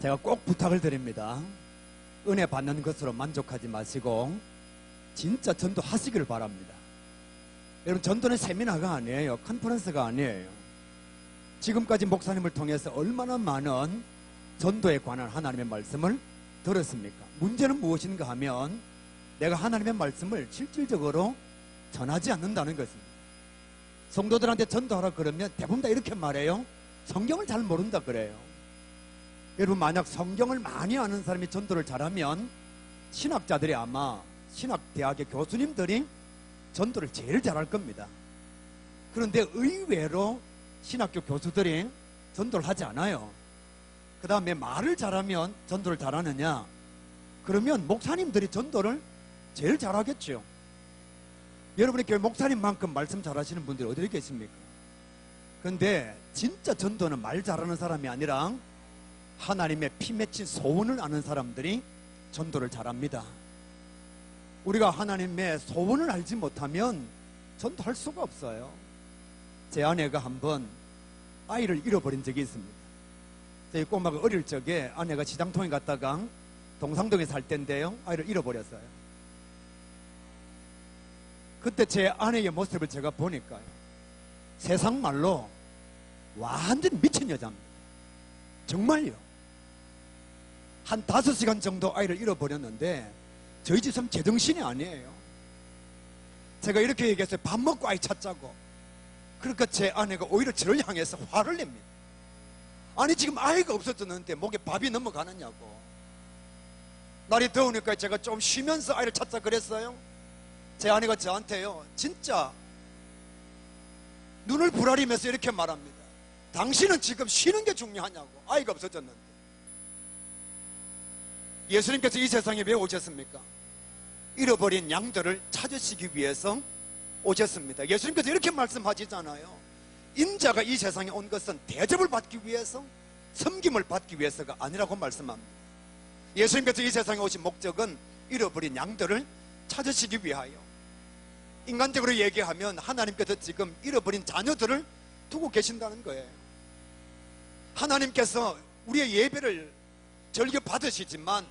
제가 꼭 부탁을 드립니다. 은혜 받는 것으로 만족하지 마시고 진짜 전도하시기를 바랍니다. 여러분, 전도는 세미나가 아니에요. 컨퍼런스가 아니에요. 지금까지 목사님을 통해서 얼마나 많은 전도에 관한 하나님의 말씀을 들었습니까? 문제는 무엇인가 하면 내가 하나님의 말씀을 실질적으로 전하지 않는다는 것입니다. 성도들한테 전도하라 그러면 대부분 다 이렇게 말해요. 성경을 잘 모른다 그래요. 여러분, 만약 성경을 많이 아는 사람이 전도를 잘하면 신학자들이 아마 신학대학의 교수님들이 전도를 제일 잘할 겁니다. 그런데 의외로 신학교 교수들이 전도를 하지 않아요. 그 다음에 말을 잘하면 전도를 잘하느냐? 그러면 목사님들이 전도를 제일 잘하겠죠. 여러분의 교회 목사님만큼 말씀 잘하시는 분들이 어디 계십니까? 그런데 진짜 전도는 말 잘하는 사람이 아니라 하나님의 피 맺힌 소원을 아는 사람들이 전도를 잘합니다. 우리가 하나님의 소원을 알지 못하면 전도할 수가 없어요. 제 아내가 한번 아이를 잃어버린 적이 있습니다. 저희 꼬마가 어릴 적에 아내가 시장통에 갔다가 동상동에 살 때인데요, 아이를 잃어버렸어요. 그때 제 아내의 모습을 제가 보니까요, 세상 말로 완전 미친 여자입니다. 정말요. 한 5시간 정도 아이를 잃어버렸는데 저희 집은 제정신이 아니에요. 제가 이렇게 얘기했어요. 밥 먹고 아이 찾자고. 그러니까 제 아내가 오히려 저를 향해서 화를 냅니다. 아니, 지금 아이가 없어졌는데 목에 밥이 넘어가느냐고. 날이 더우니까 제가 좀 쉬면서 아이를 찾자 그랬어요. 제 아내가 저한테요, 진짜 눈을 부라리면서 이렇게 말합니다. 당신은 지금 쉬는 게 중요하냐고. 아이가 없어졌는데. 예수님께서 이 세상에 왜 오셨습니까? 잃어버린 양들을 찾으시기 위해서 오셨습니다. 예수님께서 이렇게 말씀하시잖아요. 인자가 이 세상에 온 것은 대접을 받기 위해서, 섬김을 받기 위해서가 아니라고 말씀합니다. 예수님께서 이 세상에 오신 목적은 잃어버린 양들을 찾으시기 위하여. 인간적으로 얘기하면 하나님께서 지금 잃어버린 자녀들을 두고 계신다는 거예요. 하나님께서 우리의 예배를 즐겨 받으시지만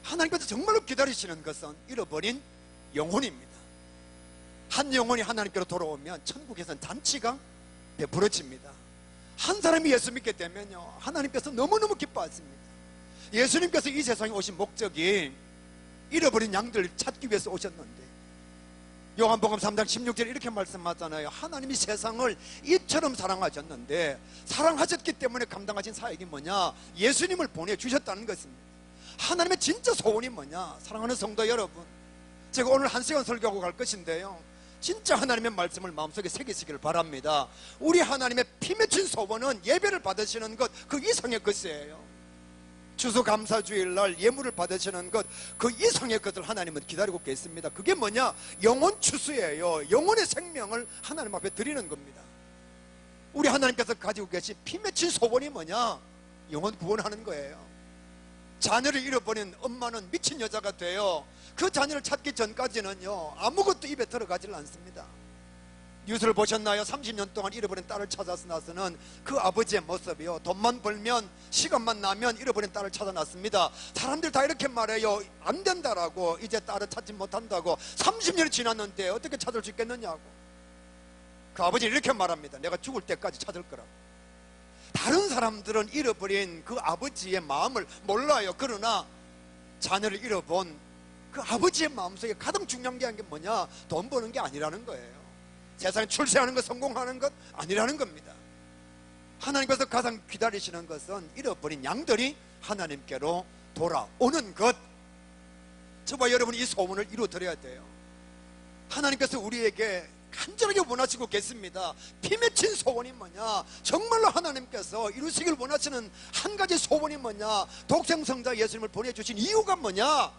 하나님께서 정말로 기다리시는 것은 잃어버린 영혼입니다. 한 영혼이 하나님께로 돌아오면 천국에서는 잔치가 베풀어집니다. 한 사람이 예수 믿게 되면요, 하나님께서 너무너무 기뻐하십니다. 예수님께서 이 세상에 오신 목적이 잃어버린 양들을 찾기 위해서 오셨는데, 요한복음 3장 16절에 이렇게 말씀하잖아요. 하나님이 세상을 이처럼 사랑하셨는데, 사랑하셨기 때문에 감당하신 사역이 뭐냐? 예수님을 보내주셨다는 것입니다. 하나님의 진짜 소원이 뭐냐? 사랑하는 성도 여러분, 제가 오늘 1시간 설교하고 갈 것인데요, 진짜 하나님의 말씀을 마음속에 새기시기를 바랍니다. 우리 하나님의 피 맺힌 소원은 예배를 받으시는 것 그 이상의 것이에요. 추수감사주일날 예물을 받으시는 것 그 이상의 것을 하나님은 기다리고 계십니다. 그게 뭐냐? 영혼 추수예요. 영혼의 생명을 하나님 앞에 드리는 겁니다. 우리 하나님께서 가지고 계신 피 맺힌 소원이 뭐냐? 영혼 구원하는 거예요. 자녀를 잃어버린 엄마는 미친 여자가 돼요. 그 자녀를 찾기 전까지는요, 아무것도 입에 들어가질 않습니다. 뉴스를 보셨나요? 30년 동안 잃어버린 딸을 찾아서 나서는 그 아버지의 모습이요, 돈만 벌면, 시간만 나면 잃어버린 딸을 찾아놨습니다. 사람들 다 이렇게 말해요. 안 된다라고. 이제 딸을 찾지 못한다고. 30년이 지났는데 어떻게 찾을 수 있겠느냐고. 그 아버지는 이렇게 말합니다. 내가 죽을 때까지 찾을 거라고. 다른 사람들은 잃어버린 그 아버지의 마음을 몰라요. 그러나 자녀를 잃어본 그 아버지의 마음속에 가장 중요한 게 뭐냐? 돈 버는 게 아니라는 거예요. 세상에 출세하는 것, 성공하는 것 아니라는 겁니다. 하나님께서 가장 기다리시는 것은 잃어버린 양들이 하나님께로 돌아오는 것. 저와 여러분이 이 소원을 이루어드려야 돼요. 하나님께서 우리에게 간절하게 원하시고 계십니다. 피 맺힌 소원이 뭐냐? 정말로 하나님께서 이루시길 원하시는 한 가지 소원이 뭐냐? 독생성자 예수님을 보내주신 이유가 뭐냐?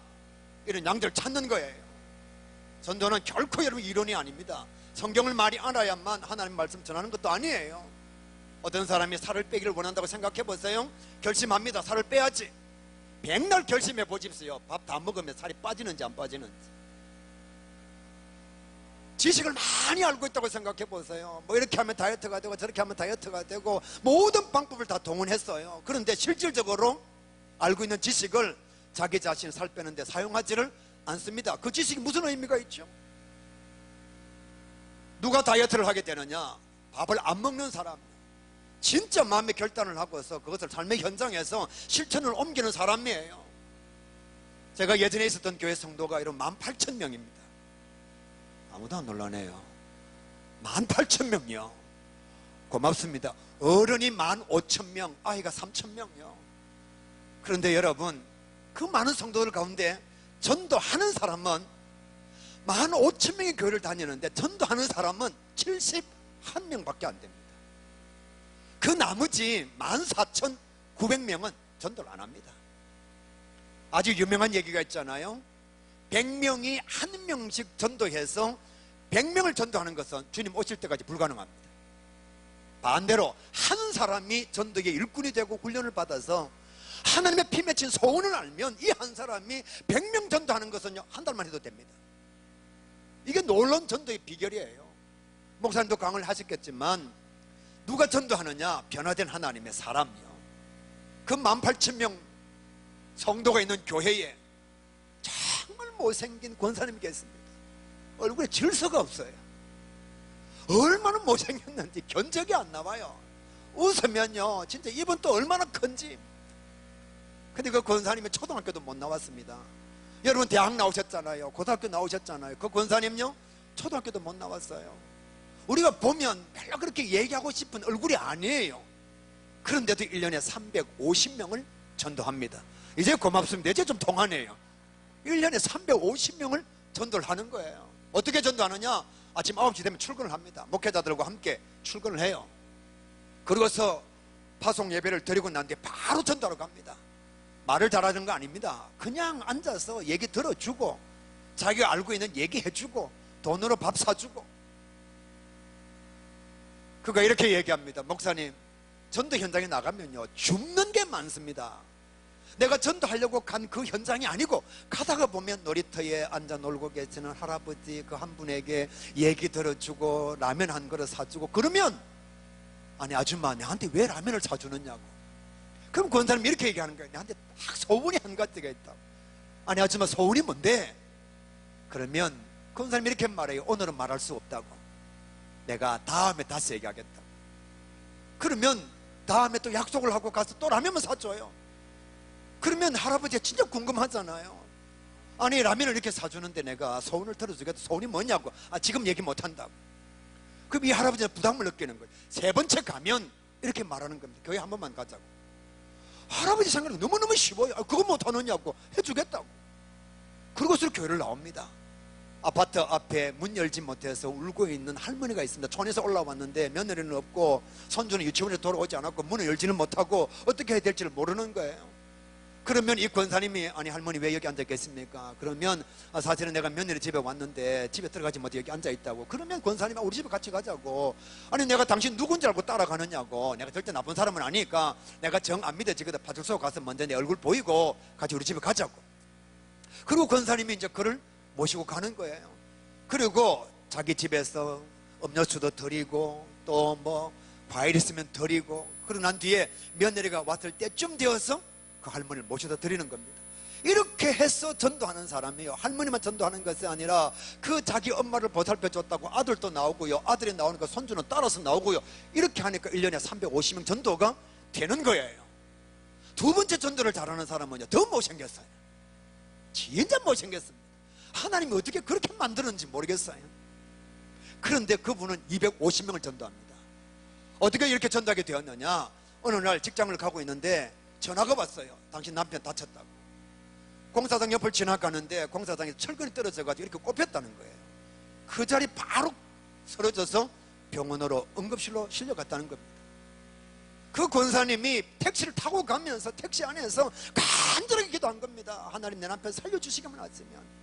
이런 양들을 찾는 거예요. 전도는 결코 여러분 이론이 아닙니다. 성경을 많이 알아야만 하나님 말씀 전하는 것도 아니에요. 어떤 사람이 살을 빼기를 원한다고 생각해 보세요. 결심합니다. 살을 빼야지. 백날 결심해 보십시오. 밥 다 먹으면 살이 빠지는지 안 빠지는지. 지식을 많이 알고 있다고 생각해 보세요. 뭐 이렇게 하면 다이어트가 되고 저렇게 하면 다이어트가 되고 모든 방법을 다 동원했어요. 그런데 실질적으로 알고 있는 지식을 자기 자신을 살 빼는데 사용하지를 않습니다. 그 지식이 무슨 의미가 있죠? 누가 다이어트를 하게 되느냐? 밥을 안 먹는 사람, 진짜 마음의 결단을 하고서 그것을 삶의 현장에서 실천을 옮기는 사람이에요. 제가 예전에 있었던 교회 성도가 이런 18,000명입니다. 아무도 안 놀라네요. 18,000명이요. 고맙습니다. 어른이 15,000명, 아이가 3,000명이요. 그런데 여러분, 그 많은 성도들 가운데 전도하는 사람은 15,000명의 교회를 다니는데 전도하는 사람은 71명밖에 안 됩니다. 그 나머지 14,900명은 전도를 안 합니다. 아주 유명한 얘기가 있잖아요. 100명이 한 명씩 전도해서 100명을 전도하는 것은 주님 오실 때까지 불가능합니다. 반대로 한 사람이 전도의 일꾼이 되고 훈련을 받아서 하나님의 피 맺힌 소원을 알면 이 한 사람이 100명 전도하는 것은요, 한 달만 해도 됩니다. 이게 놀라운 전도의 비결이에요. 목사님도 강의를 하셨겠지만 누가 전도하느냐? 변화된 하나님의 사람이요. 그 18,000명 성도가 있는 교회에 정말 못생긴 권사님이 계십니다. 얼굴에 질서가 없어요. 얼마나 못생겼는지 견적이 안 나와요. 웃으면요 진짜 입은 또 얼마나 큰지. 근데 그 권사님이 초등학교도 못 나왔습니다. 여러분 대학 나오셨잖아요. 고등학교 나오셨잖아요. 그 권사님요 초등학교도 못 나왔어요. 우리가 보면 별로 그렇게 얘기하고 싶은 얼굴이 아니에요. 그런데도 1년에 350명을 전도합니다. 이제 고맙습니다. 이제 좀 통하네요. 1년에 350명을 전도를 하는 거예요. 어떻게 전도하느냐? 아침 9시 되면 출근을 합니다. 목회자들과 함께 출근을 해요. 그러고서 파송 예배를 드리고 난 뒤에 바로 전도하러 갑니다. 말을 잘하는 거 아닙니다. 그냥 앉아서 얘기 들어주고 자기가 알고 있는 얘기해주고 돈으로 밥 사주고. 그가 이렇게 얘기합니다. 목사님, 전도 현장에 나가면요 죽는 게 많습니다. 내가 전도하려고 간 그 현장이 아니고 가다가 보면 놀이터에 앉아 놀고 계시는 할아버지 그 한 분에게 얘기 들어주고 라면 한 그릇 사주고 그러면, 아니 아줌마 내한테 왜 라면을 사주느냐고. 그럼 권사님이 이렇게 얘기하는 거예요. 내한테 딱 소원이 한 가지가 있다고. 아니 아줌마 소원이 뭔데? 그러면 권사님이 이렇게 말해요. 오늘은 말할 수 없다고. 내가 다음에 다시 얘기하겠다고. 그러면 다음에 또 약속을 하고 가서 또 라면을 사줘요. 그러면 할아버지가 진짜 궁금하잖아요. 아니 라면을 이렇게 사주는데 내가 소원을 들어주겠다. 소원이 뭐냐고. 아 지금 얘기 못한다고. 그럼 이 할아버지는 부담을 느끼는 거예요. 세 번째 가면 이렇게 말하는 겁니다. 교회 한 번만 가자고. 할아버지 생각은 너무너무 쉬워요. 아, 그거 못하느냐고. 해주겠다고. 그러고서 교회를 나옵니다. 아파트 앞에 문 열지 못해서 울고 있는 할머니가 있습니다. 촌에서 올라왔는데 며느리는 없고 손주는 유치원에 돌아오지 않았고 문을 열지는 못하고 어떻게 해야 될지를 모르는 거예요. 그러면 이 권사님이 아니 할머니 왜 여기 앉아 계십니까? 그러면 사실은 내가 며느리 집에 왔는데 집에 들어가지 못해 여기 앉아 있다고. 그러면 권사님이 우리 집에 같이 가자고. 아니 내가 당신 누군지 알고 따라가느냐고. 내가 절대 나쁜 사람은 아니니까 내가 정 안 믿어지거든. 파출소 가서 먼저 내 얼굴 보이고 같이 우리 집에 가자고. 그리고 권사님이 이제 그를 모시고 가는 거예요. 그리고 자기 집에서 음료수도 드리고 또 뭐 과일 있으면 드리고, 그러고 난 뒤에 며느리가 왔을 때쯤 되어서 그 할머니를 모셔다 드리는 겁니다. 이렇게 해서 전도하는 사람이에요. 할머니만 전도하는 것이 아니라 그 자기 엄마를 보살펴 줬다고 아들도 나오고요, 아들이 나오니까 손주는 따라서 나오고요. 이렇게 하니까 1년에 350명 전도가 되는 거예요. 두 번째 전도를 잘하는 사람은요 더 못생겼어요. 진짜 못생겼습니다. 하나님이 어떻게 그렇게 만드는지 모르겠어요. 그런데 그분은 250명을 전도합니다. 어떻게 이렇게 전도하게 되었느냐? 어느 날 직장을 가고 있는데 전화가 왔어요. 당신 남편 다쳤다고. 공사장 옆을 지나가는데 공사장에 철근이 떨어져가지고 이렇게 꼽혔다는 거예요. 그 자리 바로 쓰러져서 병원으로 응급실로 실려갔다는 겁니다. 그 권사님이 택시를 타고 가면서 택시 안에서 간절하게 기도한 겁니다. 하나님 내 남편 살려주시기만 하시면,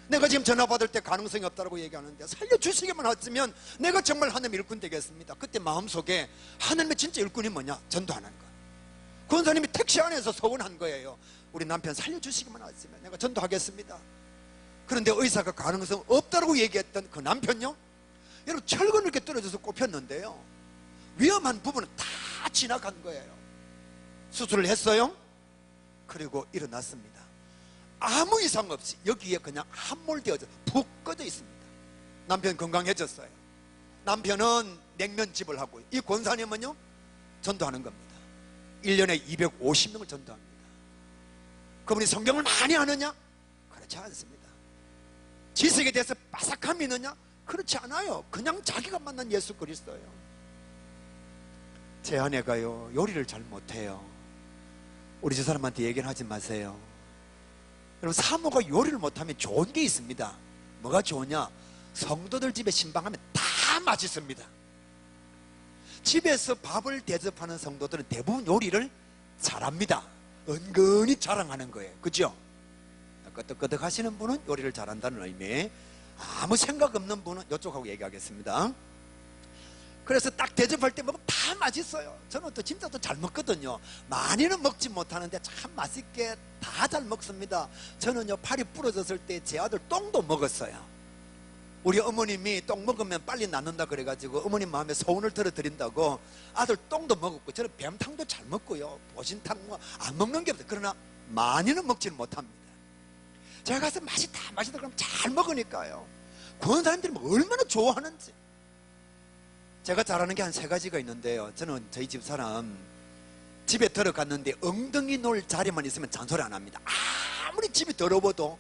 내가 지금 전화 받을 때 가능성이 없다고 얘기하는데 살려주시기만 하시면 내가 정말 하나님의 일꾼 되겠습니다. 그때 마음속에 하나님의 진짜 일꾼이 뭐냐? 전도하는 거. 권사님이 택시 안에서 서원한 거예요. 우리 남편 살려주시기만 하시면 내가 전도하겠습니다. 그런데 의사가 가능성 없다고 얘기했던 그 남편요, 여러분 철근 이렇게 떨어져서 꼽혔는데요 위험한 부분은 다 지나간 거예요. 수술을 했어요. 그리고 일어났습니다. 아무 이상 없이 여기에 그냥 함몰되어져 푹 꺼져 있습니다. 남편 건강해졌어요. 남편은 냉면집을 하고, 이 권사님은요 전도하는 겁니다. 1년에 250명을 전도합니다. 그분이 성경을 많이 아느냐? 그렇지 않습니다. 지식에 대해서 빠삭함이 있느냐? 그렇지 않아요. 그냥 자기가 만난 예수 그리스도예요. 제 아내가요 요리를 잘 못해요. 우리 집 사람한테 얘기는 하지 마세요. 여러분, 사모가 요리를 못하면 좋은 게 있습니다. 뭐가 좋으냐? 성도들 집에 신방하면 다 맛있습니다. 집에서 밥을 대접하는 성도들은 대부분 요리를 잘합니다. 은근히 자랑하는 거예요. 그죠? 끄덕끄덕 하시는 분은 요리를 잘한다는 의미, 아무 생각 없는 분은 이쪽하고 얘기하겠습니다. 그래서 딱 대접할 때 먹으면 다 맛있어요. 저는 또 진짜 또 잘 먹거든요. 많이는 먹지 못하는데 참 맛있게 다 잘 먹습니다. 저는요 팔이 부러졌을 때 제 아들 똥도 먹었어요. 우리 어머님이 똥 먹으면 빨리 낫는다 그래가지고 어머님 마음에 소원을 들어드린다고 아들 똥도 먹었고, 저는 뱀탕도 잘 먹고요, 보신탕 뭐 안 먹는 게 없어요. 그러나 많이는 먹지는 못합니다. 제가 가서 맛있다 그러면 잘 먹으니까요, 그런 사람들이 뭐 얼마나 좋아하는지. 제가 잘하는 게 한 3가지가 있는데요, 저는 저희 집 사람 집에 들어갔는데 엉덩이 놓을 자리만 있으면 잔소리 안 합니다. 아무리 집이 더러워도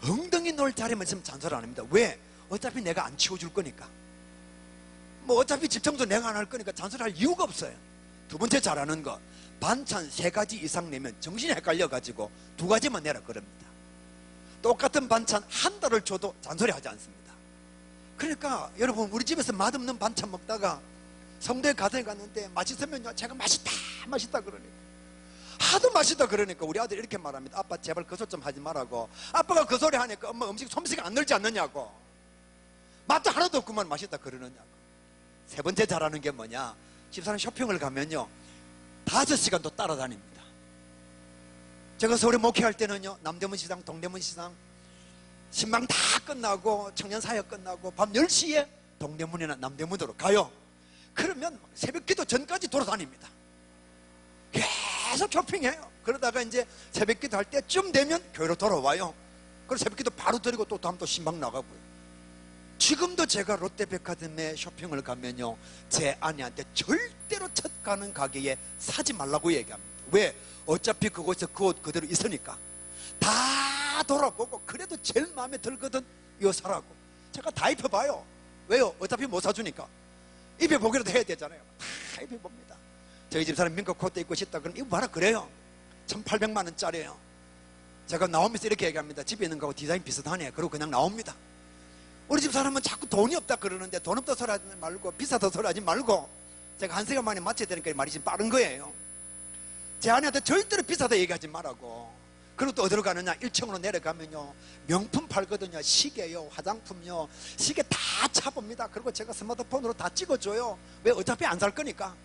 엉덩이 놓을 자리만 있으면 잔소리 안 합니다. 왜? 어차피 내가 안 치워줄 거니까, 뭐 어차피 집 청소 내가 안 할 거니까 잔소리할 이유가 없어요. 2번째 잘하는 거, 반찬 3가지 이상 내면 정신이 헷갈려가지고 2가지만 내라 그럽니다. 똑같은 반찬 한 달을 줘도 잔소리 하지 않습니다. 그러니까 여러분, 우리 집에서 맛없는 반찬 먹다가 성도에 가정에 갔는데 맛있으면요 제가 맛있다 그러니까, 하도 맛있다 그러니까 우리 아들이 이렇게 말합니다. 아빠 제발 그 소리 좀 하지 말라고. 아빠가 그 소리 하니까 엄마 음식 솜씨가 안 늘지 않느냐고, 맛도 하나도 없구만 맛있다 그러느냐고. 3번째 잘하는 게 뭐냐? 집사람 쇼핑을 가면요 5시간도 따라다닙니다. 제가 서울에 목회할 때는요 남대문 시장, 동대문 시장 신방 다 끝나고 청년사역 끝나고 밤 10시에 동대문이나 남대문으로 가요. 그러면 새벽기도 전까지 돌아다닙니다. 계속 쇼핑해요. 그러다가 이제 새벽기도 할 때쯤 되면 교회로 돌아와요. 그리고 새벽기도 바로 드리고 또 다음 또 신방 나가고요. 지금도 제가 롯데백화점에 쇼핑을 가면요 제 아내한테 절대로 첫 가는 가게에 사지 말라고 얘기합니다. 왜? 어차피 그곳에 그 옷 그대로 있으니까. 다 돌아보고 그래도 제일 마음에 들거든 이거 사라고. 제가 다 입혀봐요. 왜요? 어차피 못 사주니까. 입혀보기라도 해야 되잖아요. 다 입혀봅니다. 저희 집사람 민국 코트 입고 싶다 그러면 이거 봐라 그래요. 1,800만 원짜리예요. 제가 나오면서 이렇게 얘기합니다. 집에 있는 거하고 디자인 비슷하네. 그러고 그냥 나옵니다. 우리 집 사람은 자꾸 돈이 없다 그러는데 돈 없다 소리 하지 말고 비싸다 소리 하지 말고, 제가 1시간 만에 맞춰야 되니까 말이 지금 빠른 거예요. 제 아내한테 절대로 비싸다 얘기하지 말라고. 그리고 또 어디로 가느냐? 1층으로 내려가면요 명품 팔거든요. 시계요, 화장품요, 시계 다 차봅니다. 그리고 제가 스마트폰으로 다 찍어줘요. 왜? 어차피 안 살 거니까.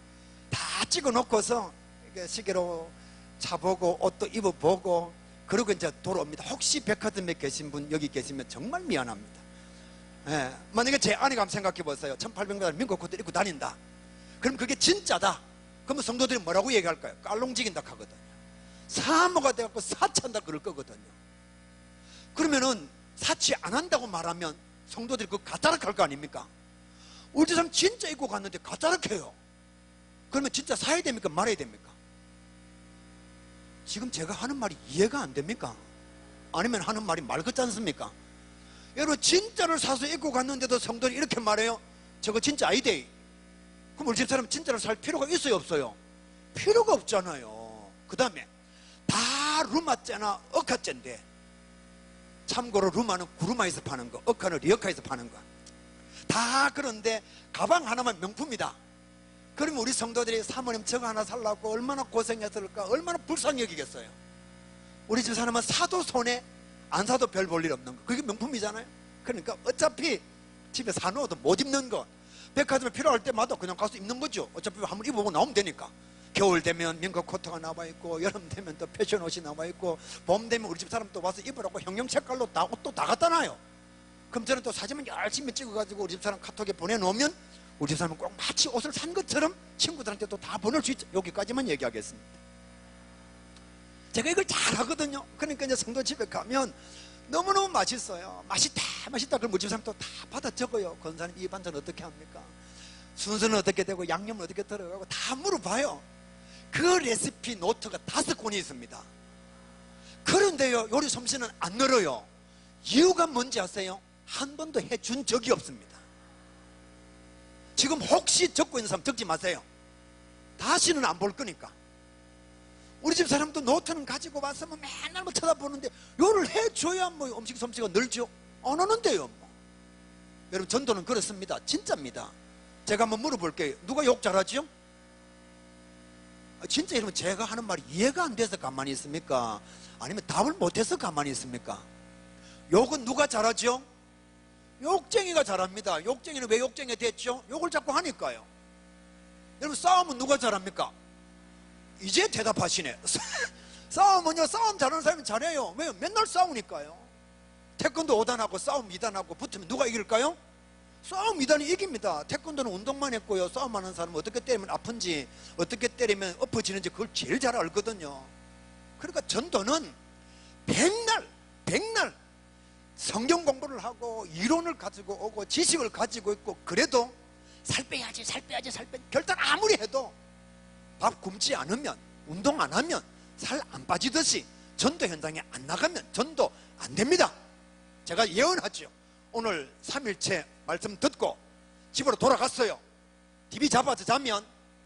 다 찍어놓고서 시계로 차보고 옷도 입어보고 그리고 이제 돌아옵니다. 혹시 백화점에 계신 분 여기 계시면 정말 미안합니다. 예, 만약에 제 아내가 한번 생각해 보세요. 1,800만 민국 코트 입고 다닌다. 그럼 그게 진짜다. 그러면 성도들이 뭐라고 얘기할까요? 깔롱지긴다 하거든요. 사모가 돼갖고 사치한다 그럴 거거든요. 그러면은 사치 안 한다고 말하면 성도들이 그거 가짜락 할 거 아닙니까? 우리 사람 진짜 입고 갔는데 가짜락 해요. 그러면 진짜 사야 됩니까? 말아야 됩니까? 지금 제가 하는 말이 이해가 안 됩니까? 아니면 하는 말이 말 같지 않습니까? 여러분, 진짜를 사서 입고 갔는데도 성도들이 이렇게 말해요. 저거 진짜 아이데. 그럼 우리 집사람은 진짜를 살 필요가 있어요, 없어요? 필요가 없잖아요. 그 다음에 다 루마째나 어카째인데, 참고로 루마는 구루마에서 파는 거, 어카는 리어카에서 파는 거. 다 그런데 가방 하나만 명품이다. 그러면 우리 성도들이 사모님 저거 하나 살라고 얼마나 고생했을까, 얼마나 불쌍히 여기겠어요. 우리 집 사람은 사도 손에 안 사도 별 볼 일 없는 거, 그게 명품이잖아요. 그러니까 어차피 집에 사놓아도 못 입는 거, 백화점에 필요할 때마다 그냥 가서 입는 거죠. 어차피 한번 입어보고 나오면 되니까. 겨울 되면 민국 코트가 나와 있고, 여름 되면 또 패션 옷이 나와 있고, 봄 되면 우리 집 사람 또 와서 입으라고 형형 색깔로 다 옷도 다 갖다 놔요. 그럼 저는 또 사진만 열심히 찍어가지고 우리 집 사람 카톡에 보내놓으면 우리 집 사람은 꼭 마치 옷을 산 것처럼 친구들한테 또 다 보낼 수 있죠. 여기까지만 얘기하겠습니다. 제가 이걸 잘 하거든요. 그러니까 이제 성도 집에 가면 너무너무 맛있어요. 맛있다 맛있다. 그럼 우리 집 사람도 다 받아 적어요. 권사님 이 반찬 어떻게 합니까? 순서는 어떻게 되고 양념은 어떻게 들어가고 다 물어봐요. 그 레시피 노트가 5권이 있습니다. 그런데요 요리 솜씨는 안 늘어요. 이유가 뭔지 아세요? 한 번도 해준 적이 없습니다. 지금 혹시 적고 있는 사람 적지 마세요. 다시는 안 볼 거니까. 우리 집 사람도 노트는 가지고 와서 뭐 맨날 뭐 쳐다보는데 요를 해줘야 뭐 음식 솜씨가 늘죠. 안 하는데요 뭐. 여러분 전도는 그렇습니다. 진짜입니다. 제가 한번 물어볼게요. 누가 욕 잘하죠? 진짜 여러분 제가 하는 말이 이해가 안 돼서 가만히 있습니까? 아니면 답을 못해서 가만히 있습니까? 욕은 누가 잘하죠? 욕쟁이가 잘합니다. 욕쟁이는 왜 욕쟁이가 됐죠? 욕을 자꾸 하니까요. 여러분 싸움은 누가 잘합니까? 이제 대답하시네. 싸움은요 싸움 잘하는 사람이 잘해요. 왜요? 맨날 싸우니까요. 태권도 5단하고 싸움 2단하고 붙으면 누가 이길까요? 싸움 2단이 이깁니다. 태권도는 운동만 했고요. 싸움하는 사람은 어떻게 때리면 아픈지 어떻게 때리면 엎어지는지 그걸 제일 잘 알거든요. 그러니까 전도는 백날 성경 공부를 하고 이론을 가지고 오고 지식을 가지고 있고 그래도 살 빼야지 결단 아무리 해도 밥 굶지 않으면 운동 안 하면 살 안 빠지듯이 전도 현장에 안 나가면 전도 안 됩니다. 제가 예언하죠. 오늘 3일째 말씀 듣고 집으로 돌아갔어요. TV 잡아서 자면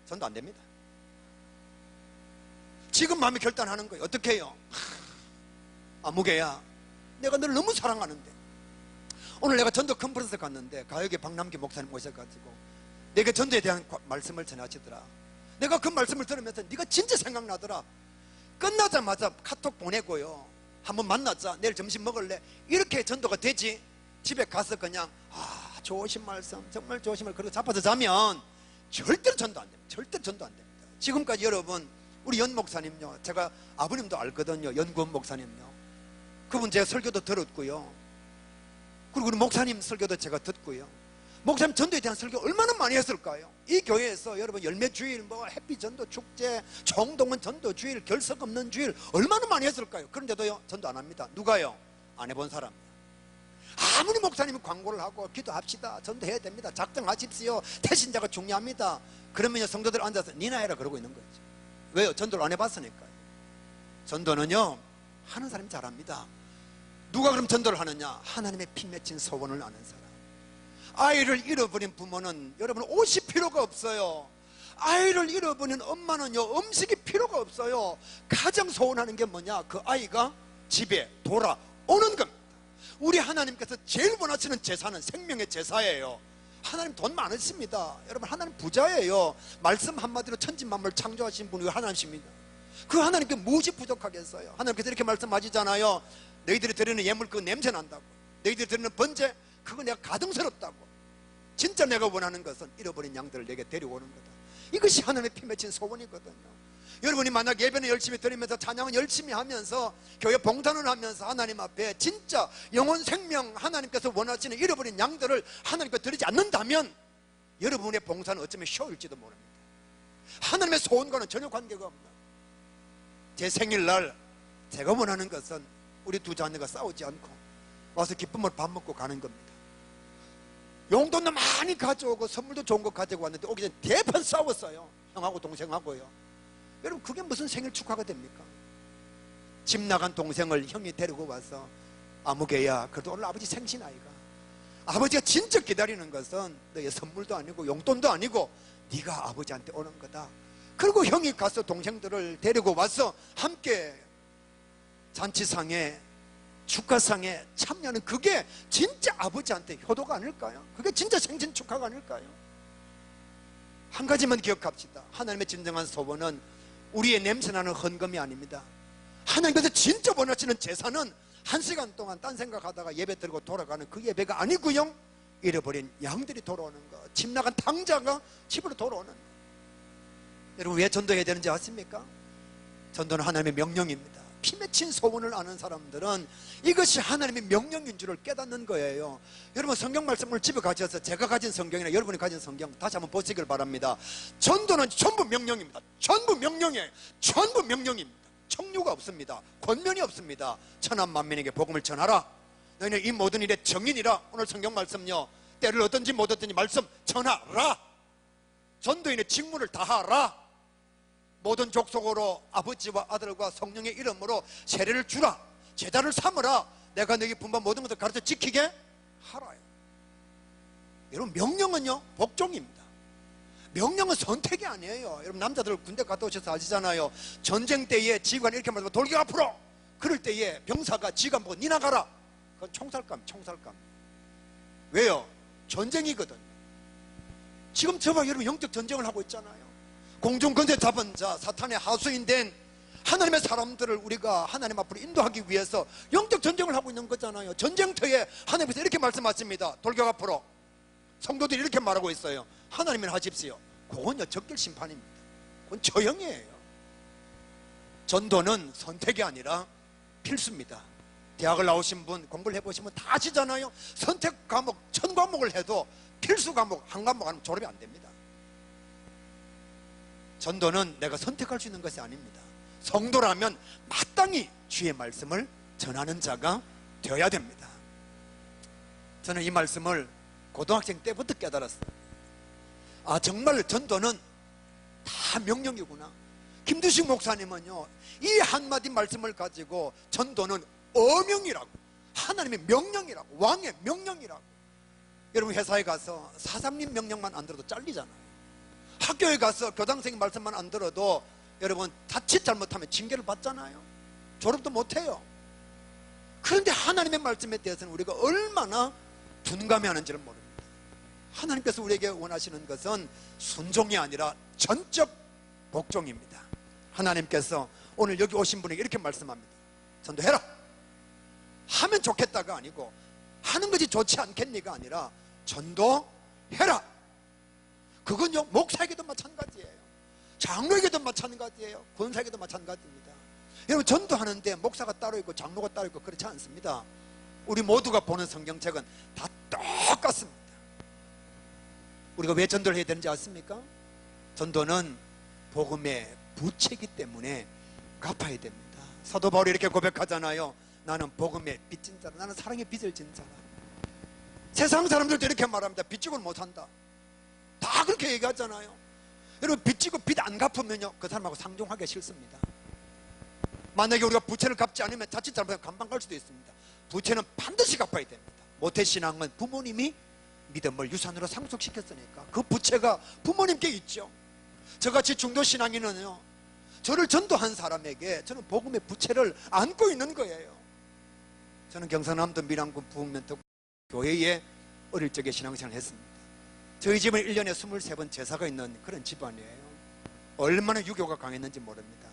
전도 안 됩니다. 지금 마음에 결단하는 거예요. 어떻게 해요? 아무개야 내가 너를 너무 사랑하는데 오늘 내가 전도 컨퍼런스 갔는데 가요계 박남기 목사님 오셔가지고 내가 전도에 대한 말씀을 전하시더라. 내가 그 말씀을 들으면서 네가 진짜 생각나더라. 끝나자마자 카톡 보내고요. 한번 만나자. 내일 점심 먹을래? 이렇게 전도가 되지. 집에 가서 그냥 좋으신 말씀 정말 좋으신 말 그리고 잡아서 자면 절대로 전도 안 됩니다. 절대로 전도 안 됩니다. 지금까지 여러분 우리 연 목사님요 제가 아버님도 알거든요. 연구원 목사님요 그분 제가 설교도 들었고요. 그리고 우리 목사님 설교도 제가 듣고요. 목사님 전도에 대한 설교 얼마나 많이 했을까요? 이 교회에서 여러분 열매주일 뭐 햇빛전도 축제 총동원 전도주일 결석 없는 주일 얼마나 많이 했을까요? 그런데도요 전도 안 합니다. 누가요? 안 해본 사람. 아무리 목사님이 광고를 하고 기도합시다 전도해야 됩니다 작정하십시오 태신자가 중요합니다 그러면 성도들 앉아서 니나 해라 그러고 있는 거죠. 왜요? 전도를 안 해봤으니까요. 전도는요 하는 사람이 잘합니다. 누가 그럼 전도를 하느냐? 하나님의 피 맺힌 소원을 아는 사람. 아이를 잃어버린 부모는 여러분 옷이 필요가 없어요. 아이를 잃어버린 엄마는요 음식이 필요가 없어요. 가장 소원하는 게 뭐냐? 그 아이가 집에 돌아오는 겁니다. 우리 하나님께서 제일 원하시는 제사는 생명의 제사예요. 하나님 돈 많으십니다. 여러분 하나님 부자예요. 말씀 한마디로 천지만물 창조하신 분이 하나님이십니다. 그 하나님께 무엇이 부족하겠어요? 하나님께서 이렇게 말씀하시잖아요. 너희들이 드리는 예물 그거 냄새 난다고. 너희들이 드리는 번제 그거 내가 가등스럽다고. 진짜 내가 원하는 것은 잃어버린 양들을 내게 데려오는 거다. 이것이 하나님의 피 맺힌 소원이거든요. 여러분이 만약 예배는 열심히 드리면서 찬양은 열심히 하면서 교회 봉사는 하면서 하나님 앞에 진짜 영혼 생명 하나님께서 원하시는 잃어버린 양들을 하나님께 드리지 않는다면 여러분의 봉사는 어쩌면 쇼일지도 모릅니다. 하나님의 소원과는 전혀 관계가 없는 제 생일날 제가 원하는 것은 우리 두 자녀가 싸우지 않고 와서 기쁨을 밥 먹고 가는 겁니다. 용돈도 많이 가져오고 선물도 좋은 거 가지고 왔는데 오기 전에 대판 싸웠어요. 형하고 동생하고요. 여러분 그게 무슨 생일 축하가 됩니까? 집 나간 동생을 형이 데리고 와서 아무개야 그래도 오늘 아버지 생신 아이가 아버지가 진짜 기다리는 것은 너의 선물도 아니고 용돈도 아니고 네가 아버지한테 오는 거다. 그리고 형이 가서 동생들을 데리고 와서 함께 잔치상에 축하상에 참여하는 그게 진짜 아버지한테 효도가 아닐까요? 그게 진짜 생신 축하가 아닐까요? 한 가지만 기억합시다. 하나님의 진정한 소원은 우리의 냄새나는 헌금이 아닙니다. 하나님께서 진짜 원하시는 제사는 1시간 동안 딴 생각하다가 예배 드리고 돌아가는 그 예배가 아니고요, 잃어버린 양들이 돌아오는 것, 집 나간 탕자가 집으로 돌아오는 것. 여러분 왜 전도해야 되는지 아십니까? 전도는 하나님의 명령입니다. 피 맺힌 소원을 아는 사람들은 이것이 하나님의 명령인 줄을 깨닫는 거예요. 여러분 성경 말씀을 집에 가져서 제가 가진 성경이나 여러분이 가진 성경 다시 한번 보시길 바랍니다. 전도는 전부 명령입니다. 전부 명령이에요. 전부 명령입니다. 청류가 없습니다. 권면이 없습니다. 천한 만민에게 복음을 전하라. 너희는 이 모든 일의 정인이라. 오늘 성경 말씀요, 때를 얻든지 못 얻든지 말씀 전하라. 전도인의 직무를 다하라. 모든 족속으로 아버지와 아들과 성령의 이름으로 세례를 주라. 제자를 삼으라. 내가 너에게 분반 모든 것을 가르쳐 지키게 하라요. 여러분, 명령은요 복종입니다. 명령은 선택이 아니에요. 여러분, 남자들 군대 갔다 오셔서 아시잖아요. 전쟁 때에 지휘관이 이렇게 말하면 돌격 앞으로. 그럴 때에 병사가 지휘관 보고 니 나가라. 그건 총살감. 왜요? 전쟁이거든. 지금 저와 여러분 영적 전쟁을 하고 있잖아요. 공중 권세 잡은 자, 사탄의 하수인 된 하나님의 사람들을 우리가 하나님 앞으로 인도하기 위해서 영적 전쟁을 하고 있는 거잖아요. 전쟁터에 하나님께서 이렇게 말씀하십니다. 돌격 앞으로. 성도들이 이렇게 말하고 있어요. 하나님은 하십시오. 그건요 적결 심판입니다. 그건 처형이에요. 전도는 선택이 아니라 필수입니다. 대학을 나오신 분, 공부를 해보시면 다 아시잖아요. 선택 과목 1000과목을 해도 필수 과목 한 과목 하면 졸업이 안 됩니다. 전도는 내가 선택할 수 있는 것이 아닙니다. 성도라면 마땅히 주의 말씀을 전하는 자가 되어야 됩니다. 저는 이 말씀을 고등학생 때부터 깨달았어요. 아, 정말 전도는 다 명령이구나. 김두식 목사님은요, 이 한마디 말씀을 가지고 전도는 어명이라고, 하나님의 명령이라고, 왕의 명령이라고. 여러분, 회사에 가서 사장님 명령만 안 들어도 잘리잖아요. 학교에 가서 교장선생님 말씀만 안 들어도 여러분 자칫 잘못하면 징계를 받잖아요. 졸업도 못해요. 그런데 하나님의 말씀에 대해서는 우리가 얼마나 둔감해하는지를 모릅니다. 하나님께서 우리에게 원하시는 것은 순종이 아니라 전적 복종입니다. 하나님께서 오늘 여기 오신 분에게 이렇게 말씀합니다. 전도해라. 하면 좋겠다가 아니고 하는 것이 좋지 않겠니가 아니라 전도해라. 그건요 목사에게도 마찬가지예요. 장로에게도 마찬가지예요. 권사에게도 마찬가지입니다. 여러분, 전도하는데 목사가 따로 있고 장로가 따로 있고 그렇지 않습니다. 우리 모두가 보는 성경책은 다 똑같습니다. 우리가 왜 전도를 해야 되는지 아십니까? 전도는 복음의 부채이기 때문에 갚아야 됩니다. 사도 바울이 이렇게 고백하잖아요. 나는 복음의 빚진 자라. 나는 사랑의 빚을 진 자라. 세상 사람들도 이렇게 말합니다. 빚지고는 못한다. 다 그렇게 얘기하잖아요. 여러분, 빚지고 빚 안 갚으면요 그 사람하고 상종하기 싫습니다. 만약에 우리가 부채를 갚지 않으면 자칫 잘못하면 감방 갈 수도 있습니다. 부채는 반드시 갚아야 됩니다. 모태신앙은 부모님이 믿음을 유산으로 상속시켰으니까 그 부채가 부모님께 있죠. 저같이 중도신앙인은요, 저를 전도한 사람에게 저는 복음의 부채를 안고 있는 거예요. 저는 경상남도 밀양군 부흥멘토 교회에 어릴 적에 신앙생활을 했습니다. 저희 집은 1년에 23번 제사가 있는 그런 집안이에요. 얼마나 유교가 강했는지 모릅니다.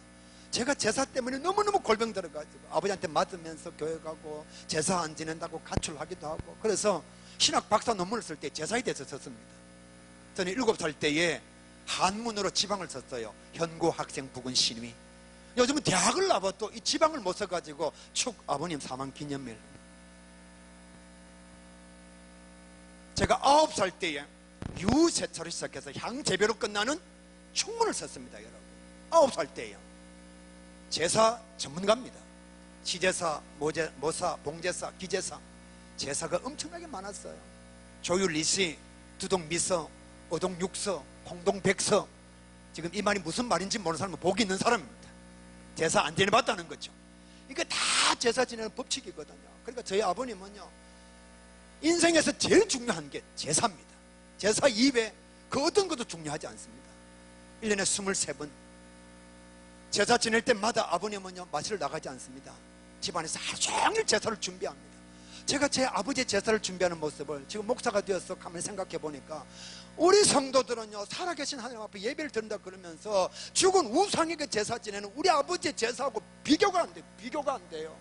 제가 제사 때문에 너무너무 골병 들어가지고 아버지한테 맞으면서 교회 가고 제사 안 지낸다고 가출하기도 하고, 그래서 신학 박사 논문을 쓸 때 제사에 대해서 썼습니다. 저는 7살 때에 한문으로 지방을 썼어요. 현고 학생 부군 신위. 요즘은 대학을 나와도 이 지방을 못 써가지고 축 아버님 사망 기념일. 제가 9살 때에 유세차로 시작해서 향재배로 끝나는 충문을 썼습니다. 여러분, 9살 때에요. 제사 전문가입니다. 시제사, 모사, 봉제사, 기제사, 제사가 엄청나게 많았어요. 조율리시, 두동미서, 어동육서, 홍동백서. 지금 이 말이 무슨 말인지 모르는 사람은 복이 있는 사람입니다. 제사 안 지내봤다는 거죠. 이게 다 제사 지내는 법칙이거든요. 그러니까 저희 아버님은요, 인생에서 제일 중요한 게 제사입니다. 제사 이외에 그 어떤 것도 중요하지 않습니다. 1년에 23번 제사 지낼 때마다 아버님은요 마시러 나가지 않습니다. 집안에서 하루 종일 제사를 준비합니다. 제가 제 아버지의 제사를 준비하는 모습을 지금 목사가 되어서 가만히 생각해 보니까 우리 성도들은요 살아계신 하나님 앞에 예배를 드린다 그러면서 죽은 우상에게 제사 지내는 우리 아버지의 제사하고 비교가 안 돼요. 비교가 안 돼요.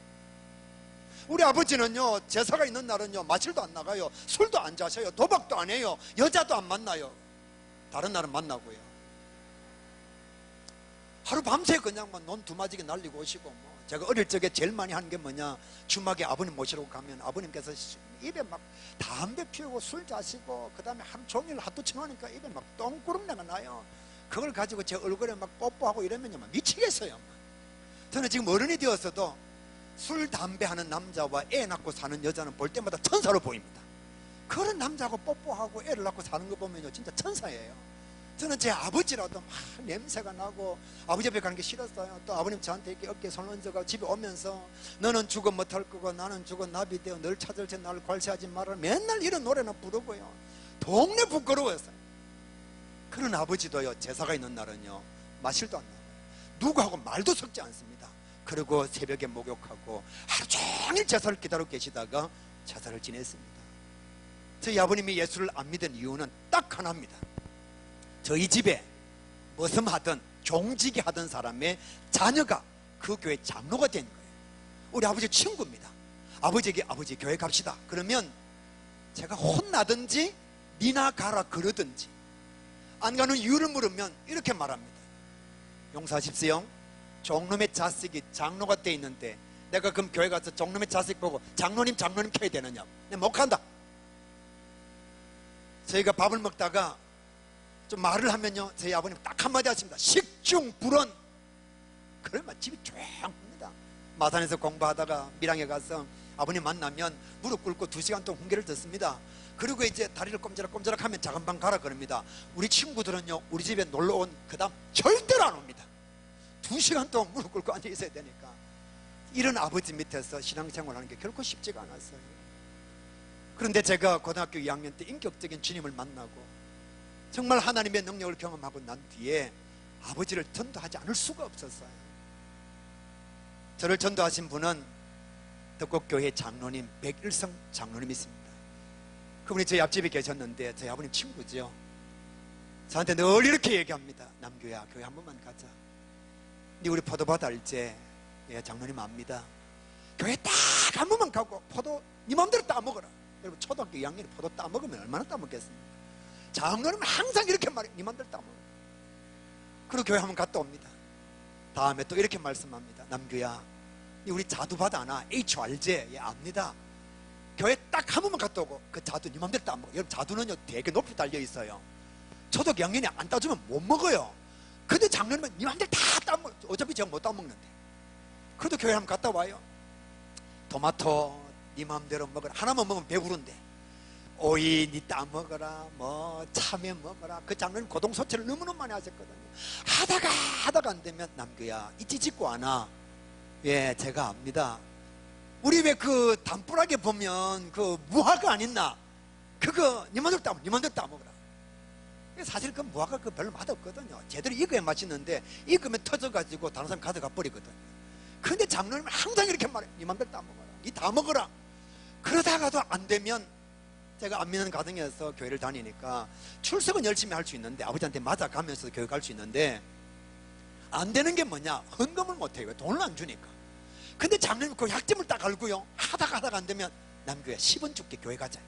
우리 아버지는요 제사가 있는 날은요 마실도 안 나가요. 술도 안 자셔요. 도박도 안 해요. 여자도 안 만나요. 다른 날은 만나고요. 하루 밤새 그냥 논 두마지게 날리고 오시고, 제가 어릴 적에 제일 많이 하는 게 뭐냐, 주막에 아버님 모시러 가면 아버님께서 입에 막 담배 피우고 술 자시고 그 다음에 하루 종일 핫도 청하니까 입에 막 똥구름내가 나요. 그걸 가지고 제 얼굴에 막 뽀뽀하고 이러면요 막 미치겠어요. 저는 지금 어른이 되었어도 술, 담배 하는 남자와 애 낳고 사는 여자는 볼 때마다 천사로 보입니다. 그런 남자하고 뽀뽀하고 애를 낳고 사는 거 보면요 진짜 천사예요. 저는 제 아버지라도 막 냄새가 나고 아버지 앞에 가는 게 싫었어요. 또 아버님 저한테 이렇게 어깨에 손 얹어가 집에 오면서 너는 죽어 못할 거고 나는 죽어 나비 되어 널 찾을 때 나를 괄시하지 말아라, 맨날 이런 노래나 부르고요. 동네 부끄러워했어요. 그런 아버지도요 제사가 있는 날은요 마실도 안 나와요. 누구하고 말도 섞지 않습니다. 그리고 새벽에 목욕하고 하루 종일 제사를 기다리고 계시다가 제사를 지냈습니다. 저희 아버님이 예수를 안 믿은 이유는 딱 하나입니다. 저희 집에 무슨 하든 종직이 하던 사람의 자녀가 그 교회 장로가 된 거예요. 우리 아버지 친구입니다. 아버지에게 아버지 교회 갑시다 그러면 제가 혼나든지 니나 가라 그러든지, 안 가는 이유를 물으면 이렇게 말합니다. 용서하십시오, 종놈의 자식이 장로가 돼 있는데 내가 그럼 교회 가서 종놈의 자식 보고 장로님 켜야 되느냐, 내가 못 간다. 저희가 밥을 먹다가 좀 말을 하면요 저희 아버님 딱 한마디 하십니다. 식중불언. 그러면 집이 조용합니다. 마산에서 공부하다가 밀양에 가서 아버님 만나면 무릎 꿇고 2시간 동안 훈계를 듣습니다. 그리고 이제 다리를 꼼지락꼼지락 하면 작은 방 가라 그럽니다. 우리 친구들은요 우리 집에 놀러온 그 다음 절대로 안 옵니다. 2시간 동안 무릎 꿇고 앉아 있어야 되니까. 이런 아버지 밑에서 신앙생활하는 게 결코 쉽지가 않았어요. 그런데 제가 고등학교 2학년 때 인격적인 주님을 만나고 정말 하나님의 능력을 경험하고 난 뒤에 아버지를 전도하지 않을 수가 없었어요. 저를 전도하신 분은 덕곡교회 장로님 백일성 장로님이 있습니다. 그분이 저희 앞집에 계셨는데 저희 아버님 친구죠. 저한테 늘 이렇게 얘기합니다. 남규야 교회 한 번만 가자. 네 우리 포도밭 알지? 예, 장로님 압니다. 교회 딱 한 번만 가고 포도 네 마음대로 따먹어라. 여러분 초등학교 2학년에 포도 따먹으면 얼마나 따먹겠습니까? 장로님은 항상 이렇게 말해. 네 마음대로 따먹어. 그리고 교회 한번 갔다 옵니다. 다음에 또 이렇게 말씀합니다. 남규야 우리 자두밭 아나? H 알지? 예 압니다. 교회 딱 한 번만 갔다 오고 그 자두 네 맘대로 따먹어. 여러분 자두는요 되게 높이 달려 있어요. 초등학교 2학년이 안 따주면 못 먹어요. 근데 장로님은 네 맘대로 다 따먹어. 어차피 제가 못 따먹는데. 그래도 교회 한번 갔다 와요. 토마토 네 맘대로 먹어라. 하나만 먹으면 배부른데 오이 니 따먹어라, 뭐 참외 먹어라. 그 장로님 고동소치를 너무너무 많이 하셨거든요. 하다가 안 되면 남규야 이치 짓고 안와. 예 제가 압니다. 우리 왜 그 담불하게 보면 그 무화과 안 있나? 그거 니 맘대로 따먹어라. 사실 그 무화과 그 별로 맛없거든요. 제대로 익어야 맛있는데 익으면 터져가지고 다른 사람 가져가 버리거든요. 근데 장로님은 항상 이렇게 말해. 니 맘대로 따먹어라. 니 다 먹어라. 그러다가도 안 되면 제가 안 믿는 가정에서 교회를 다니니까 출석은 열심히 할 수 있는데 아버지한테 맞아가면서 교회 갈 수 있는데 안 되는 게 뭐냐? 헌금을 못해요. 돈을 안 주니까. 근데 장로님 그 약점을 딱 알고요 하다가 안 되면 남교회 10원 줄게 교회 가자.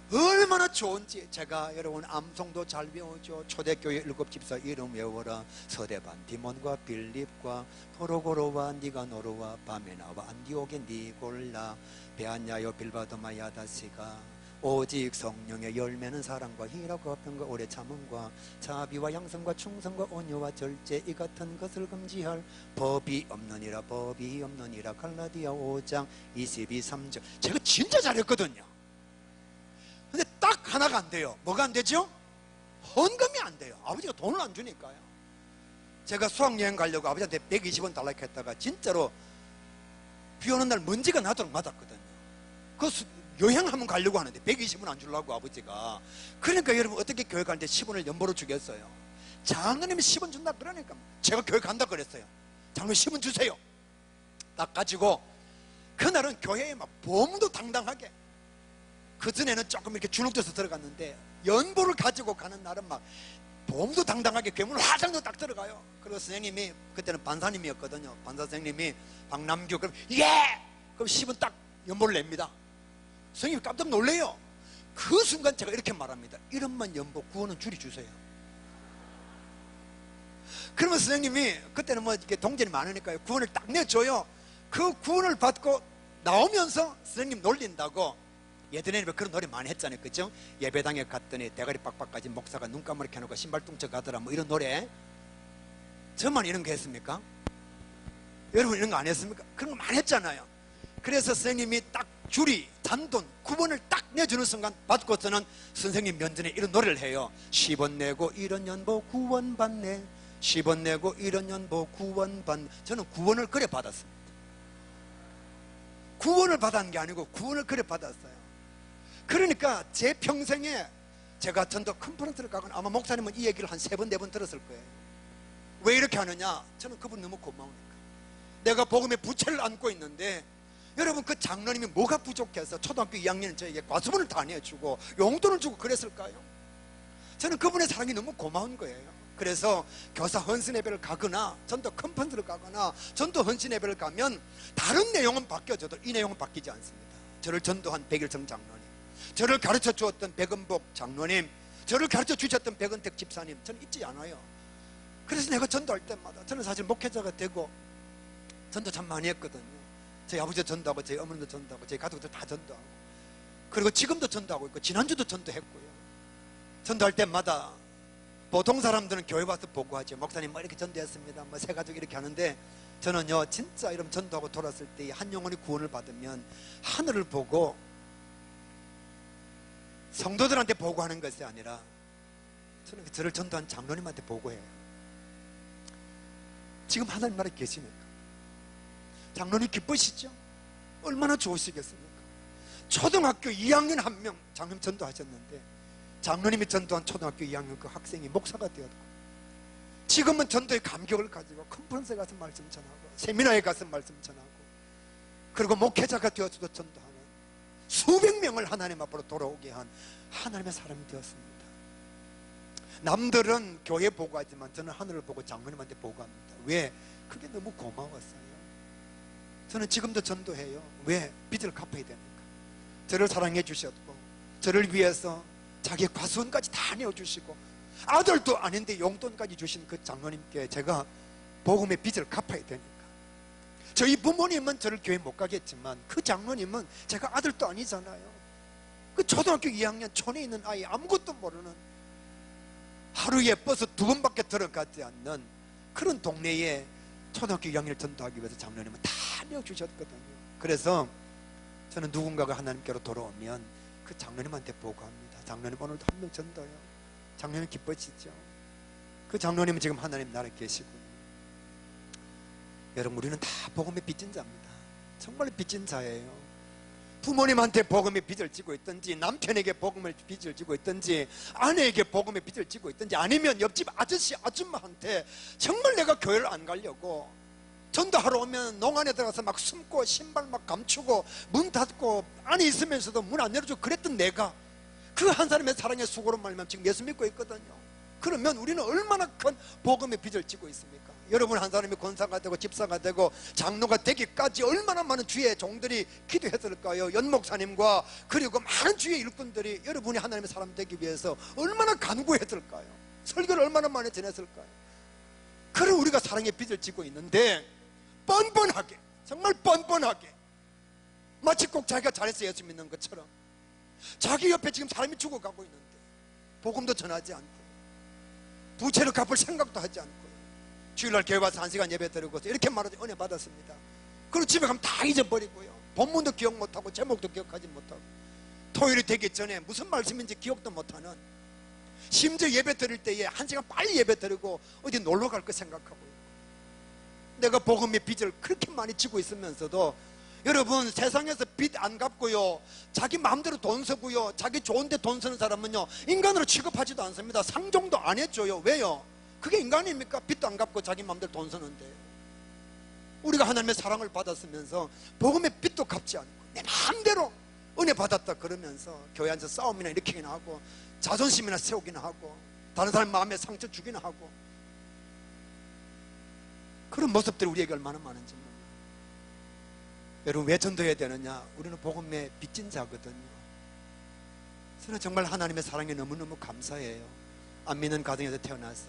얼마나 좋은지. 제가 여러분 암송도 잘 배우죠. 초대교회 7집사 이름 외워라. 서대반 디몬과 빌립과 포로고로와 니가 노로와 밤에 나와 안디오게 니골라 베안야요 빌바도마 야다시가 오직 성령의 열매는 사랑과 희락과 화평과 오래 참음과 자비와 양성과 충성과 온유와 절제 이 같은 것을 금지할 법이 없느니라. 갈라디아 5장 22, 3절. 제가 진짜 잘했거든요. 근데 딱 하나가 안 돼요. 뭐가 안 되죠? 헌금이 안 돼요. 아버지가 돈을 안 주니까요. 제가 수학여행 가려고 아버지한테 120원 달라고 했다가 진짜로 비 오는 날 먼지가 나도록 맞았거든요. 그 여행 한번 가려고 하는데 120원 안 주려고 아버지가. 그러니까 여러분 어떻게 교회 가는데 10원을 연보로 주겠어요? 장로님이 10원 준다 그러니까 제가 교회 간다 그랬어요. 장로님 10원 주세요. 딱 가지고 그날은 교회에 막 보험도 당당하게, 그전에는 조금 이렇게 주눅져서 들어갔는데 연보를 가지고 가는 날은 막 보험도 당당하게 괴물 화장도 딱 들어가요. 그리고 선생님이 그때는 반사님이었거든요. 반사 선생님이 박남규 그럼 예! 그럼 10원 딱 연보를 냅니다. 선생님이 깜짝 놀래요. 그 순간 제가 이렇게 말합니다. 1원만 연보 9원은 줄이 주세요. 그러면 선생님이 그때는 뭐 이렇게 동전이 많으니까요 9원을 딱 내줘요. 그 9원을 받고 나오면서 선생님 놀린다고 예전에는 그런 노래 많이 했잖아요. 그죠? 예배당에 갔더니 대가리 빡빡까지 목사가 눈감을 켜놓고 신발 뚱쳐 가더라 뭐 이런 노래. 저만 이런 거 했습니까? 여러분 이런 거 안 했습니까? 그런 거 많이 했잖아요. 그래서 선생님이 딱 줄이 잔돈 9원을 딱 내주는 순간 받고서는 선생님 면전에 이런 노래를 해요. 10원 내고 1원 연보 9원 받네. 10원 내고 1원 연보 9원 받네. 저는 9원을 그래 받았습니다. 9원을 받은 게 아니고 9원을 그래 받았어요. 그러니까 제 평생에 제가 전도 컨퍼런스를 가거나 아마 목사님은 이 얘기를 한 3번 4번 들었을 거예요. 왜 이렇게 하느냐? 저는 그분 너무 고마우니까. 내가 복음의 부채를 안고 있는데 여러분 그 장로님이 뭐가 부족해서 초등학교 2학년 저에게 과수분을 다 내주고 용돈을 주고 그랬을까요? 저는 그분의 사랑이 너무 고마운 거예요. 그래서 교사 헌신 예배를 가거나 전도 컨퍼런스를 가거나 전도 헌신 예배를 가면 다른 내용은 바뀌어져도 이 내용은 바뀌지 않습니다. 저를 전도한 백일성 장로님, 저를 가르쳐 주었던 백은복 장로님, 저를 가르쳐 주셨던 백은택 집사님, 저는 잊지 않아요. 그래서 내가 전도할 때마다 저는 사실 목회자가 되고 전도 참 많이 했거든요. 저희 아버지도 전도하고 저희 어머니도 전도하고 저희 가족들 다 전도하고 그리고 지금도 전도하고 있고 지난주도 전도했고요. 전도할 때마다 보통 사람들은 교회 와서 보고하죠. 목사님 뭐 이렇게 전도했습니다. 뭐 새 가족 이렇게 하는데 저는요 진짜 이런 전도하고 돌았을 때 한 영혼이 구원을 받으면 하늘을 보고 성도들한테 보고하는 것이 아니라 저는 저를 전도한 장로님한테 보고해요. 지금 하나님 나라에 계시니까 장로님 기쁘시죠? 얼마나 좋으시겠습니까? 초등학교 2학년 한 명 장로님 전도하셨는데 장로님이 전도한 초등학교 2학년 그 학생이 목사가 되었고 지금은 전도의 감격을 가지고 컨퍼런스에 가서 말씀 전하고 세미나에 가서 말씀 전하고 그리고 목회자가 되어서도 전도하는 수백 명을 하나님 앞으로 돌아오게 한 하나님의 사람이 되었습니다. 남들은 교회 보고하지만 저는 하늘을 보고 장로님한테 보고합니다. 왜? 그게 너무 고마웠어요. 저는 지금도 전도해요. 왜? 빚을 갚아야 되니까. 저를 사랑해 주셨고 저를 위해서 자기의 과수원까지 다 내어주시고 아들도 아닌데 용돈까지 주신 그 장로님께 제가 복음의 빚을 갚아야 되니까. 저희 부모님은 저를 교회 못 가겠지만 그 장로님은 제가 아들도 아니잖아요. 그 초등학교 2학년 촌에 있는 아이 아무것도 모르는 하루에 버스 2번밖에 들어가지 않는 그런 동네에 초등학교 2학년을 전도하기 위해서 장로님은 다 내어주셨거든요. 그래서 저는 누군가가 하나님께로 돌아오면 그 장로님한테 보고합니다. 장로님 오늘도 한 명 전도요. 장로님 기뻐지죠? 그 장로님은 지금 하나님 나라에 계시고요. 여러분 우리는 다 복음의 빚진 자입니다. 정말 빚진 자예요. 부모님한테 복음의 빚을 지고 있든지 남편에게 복음의 빚을 지고 있든지 아내에게 복음의 빚을 지고 있든지 아니면 옆집 아저씨 아줌마한테 정말 내가 교회를 안 가려고 전도하러 오면 농안에 들어가서 막 숨고 신발 막 감추고 문 닫고 안에 있으면서도 문 안 열어주고 그랬던 내가 그 한 사람의 사랑의 수고로 말미암아 지금 예수 믿고 있거든요. 그러면 우리는 얼마나 큰 복음의 빚을 지고 있습니까? 여러분 한 사람이 권사가 되고 집사가 되고 장로가 되기까지 얼마나 많은 주의 종들이 기도했을까요? 연목사님과 그리고 많은 주의 일꾼들이 여러분이 하나님의 사람 되기 위해서 얼마나 간구했을까요? 설교를 얼마나 많이 전했을까요? 그럼 우리가 사랑의 빚을 지고 있는데 뻔뻔하게 정말 뻔뻔하게 마치 꼭 자기가 잘해서 예수 믿는 것처럼 자기 옆에 지금 사람이 죽어가고 있는데 복음도 전하지 않고 부채를 갚을 생각도 하지 않고 주일날 교회 와서 1시간 예배 드리고 이렇게 말하지 은혜 받았습니다. 그리고 집에 가면 다 잊어버리고요. 본문도 기억 못하고 제목도 기억하지 못하고 토요일이 되기 전에 무슨 말씀인지 기억도 못하는 심지어 예배 드릴 때에 1시간 빨리 예배 드리고 어디 놀러 갈 거 생각하고 내가 복음의 빚을 그렇게 많이 지고 있으면서도 여러분 세상에서 빚 안 갚고요 자기 마음대로 돈 쓰고요 자기 좋은데 돈 쓰는 사람은요 인간으로 취급하지도 않습니다. 상종도 안 해줘요. 왜요? 그게 인간입니까? 빚도 안 갚고 자기 마음대로 돈 쓰는데 우리가 하나님의 사랑을 받았으면서 복음의 빚도 갚지 않고 내 마음대로 은혜 받았다 그러면서 교회 앉아서 싸움이나 일으키기나 하고 자존심이나 세우기나 하고 다른 사람 마음에 상처 주기나 하고 그런 모습들이 우리에게 얼마나 많은지 몰라요. 여러분 왜 전도해야 되느냐? 우리는 복음의 빚진 자거든요. 저는 정말 하나님의 사랑에 너무너무 감사해요. 안 믿는 가정에서 태어나서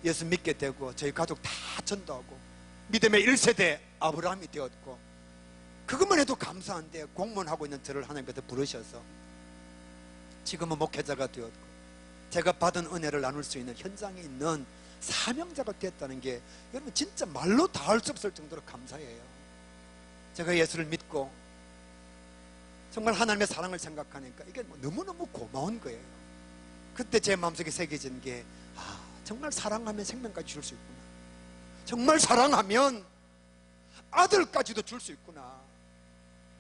예수 믿게 되고 저희 가족 다 전도하고 믿음의 1세대 아브라함이 되었고 그것만 해도 감사한데 공무원하고 있는 저를 하나님께서 부르셔서 지금은 목회자가 되었고 제가 받은 은혜를 나눌 수 있는 현장에 있는 사명자가 됐다는 게 여러분 진짜 말로 다 할 수 없을 정도로 감사해요. 제가 예수를 믿고 정말 하나님의 사랑을 생각하니까 이게 너무너무 고마운 거예요. 그때 제 마음속에 새겨진 게 정말 사랑하면 생명까지 줄 수 있구나. 정말 사랑하면 아들까지도 줄 수 있구나.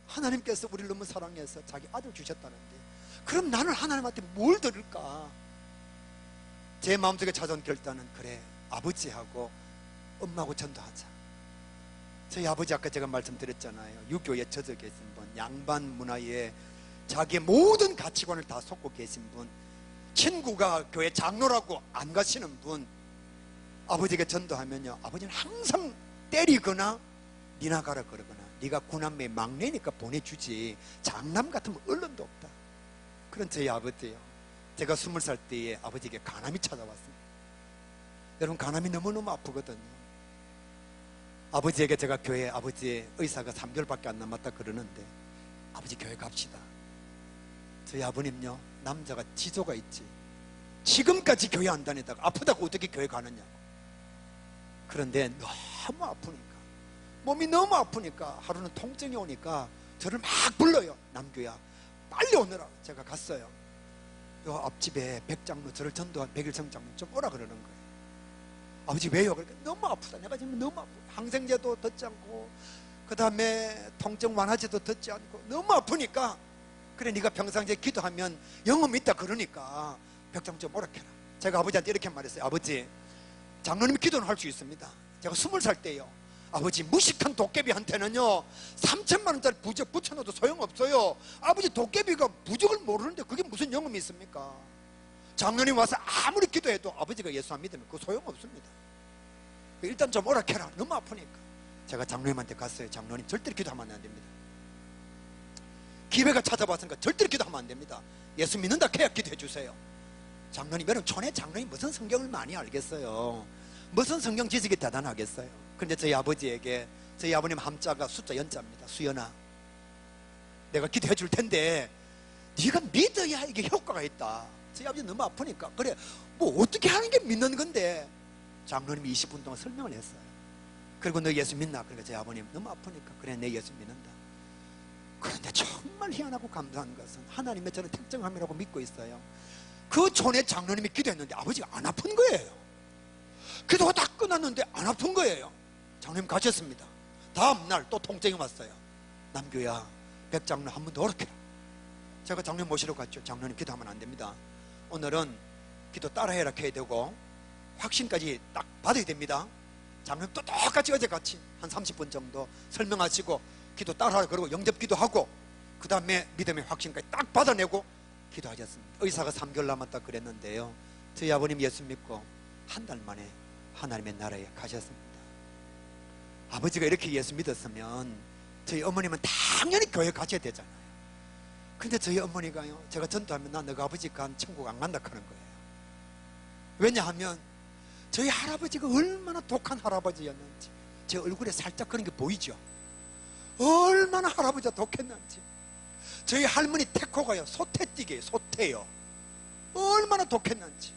하나님께서 우리를 너무 사랑해서 자기 아들 주셨다는데 그럼 나는 하나님한테 뭘 드릴까? 제 마음속에 찾아온 결단은 그래, 아버지하고 엄마하고 전도하자. 저희 아버지 아까 제가 말씀드렸잖아요. 유교에 젖어 계신 분, 양반 문화에 자기의 모든 가치관을 다 쏟고 계신 분, 친구가 교회 장로라고 안 가시는 분, 아버지에게 전도하면요, 아버지는 항상 때리거나 니나 가라 그러거나, 네가 구남매의 막내니까 보내주지 장남 같으면 언론도 없다. 그런 저희 아버지요. 제가 20살 때에 아버지에게 간암이 찾아왔습니다. 여러분, 간암이 너무너무 아프거든요. 아버지에게 제가 교회, 아버지의 의사가 3개월밖에 안 남았다 그러는데 아버지 교회 갑시다. 저희 아버님요, 남자가 지조가 있지, 지금까지 교회 안 다니다가 아프다고 어떻게 교회 가느냐고. 그런데 너무 아프니까, 몸이 너무 아프니까, 하루는 통증이 오니까 저를 막 불러요. 남규야 빨리 오느라. 제가 갔어요. 요 앞집에 백장로, 저를 전도한 백일성 장로 좀 오라 그러는 거예요. 아버지 왜요? 그러니까 너무 아프다. 내가 지금 너무 아프고 항생제도 듣지 않고 그 다음에 통증 완화제도 듣지 않고 너무 아프니까, 그래 네가 평상시에 기도하면 영험이 있다 그러니까 백장 좀 오라 해라. 제가 아버지한테 이렇게 말했어요. 아버지, 장로님이 기도는 할 수 있습니다. 제가 20살 때요, 아버지 무식한 도깨비한테는요 3천만 원짜리 부적 붙여놔도 소용없어요. 아버지 도깨비가 부적을 모르는데 그게 무슨 영험이 있습니까? 장로님 와서 아무리 기도해도 아버지가 예수 안 믿으면 그거 소용없습니다. 일단 좀 오라 해라. 너무 아프니까. 제가 장로님한테 갔어요. 장로님, 절대로 기도하면 안 됩니다. 기회가 찾아봤으니까 절대로 기도하면 안 됩니다. 예수 믿는다 해야 기도해 주세요. 장로님, 여러분 촌에 장로님 무슨 성경을 많이 알겠어요. 무슨 성경 지식이 대단하겠어요. 그런데 저희 아버지에게, 저희 아버님 함자가 숫자 연자입니다. 수연아, 내가 기도해 줄 텐데 네가 믿어야 이게 효과가 있다. 저희 아버지 너무 아프니까, 그래 뭐 어떻게 하는 게 믿는 건데. 장로님이 20분 동안 설명을 했어요. 그리고 너 예수 믿나? 그러니까 저희 아버님 너무 아프니까 그래 내 예수 믿는다. 그런데 정말 희한하고 감사한 것은 하나님의 저는 특정함이라고 믿고 있어요. 그 촌에 장로님이 기도했는데 아버지가 안 아픈 거예요. 기도가 다 끝났는데 안 아픈 거예요. 장로님 가셨습니다. 다음날 또 통증이 왔어요. 남규야, 백장로 한 번 더 오라 해라. 제가 장로님 모시러 갔죠. 장로님 기도하면 안 됩니다. 오늘은 기도 따라해라 해야 되고 확신까지 딱 받아야 됩니다. 장로님 또 똑같이 어제같이 한 30분 정도 설명하시고 기도 따라하라 그러고 영접 기도하고 그 다음에 믿음의 확신까지 딱 받아내고 기도하셨습니다. 의사가 3개월 남았다 그랬는데요, 저희 아버님 예수 믿고 한 달 만에 하나님의 나라에 가셨습니다. 아버지가 이렇게 예수 믿었으면 저희 어머님은 당연히 교회 가셔야 되잖아요. 근데 저희 어머니가요, 제가 전도하면 나 너가 아버지 간 천국 안 간다 하는 거예요. 왜냐하면 저희 할아버지가 얼마나 독한 할아버지였는지 제 얼굴에 살짝 그런 게 보이죠. 얼마나 할아버지가 독했는지. 저희 할머니 태코가요, 소태띠게요, 소태요. 얼마나 독했는지.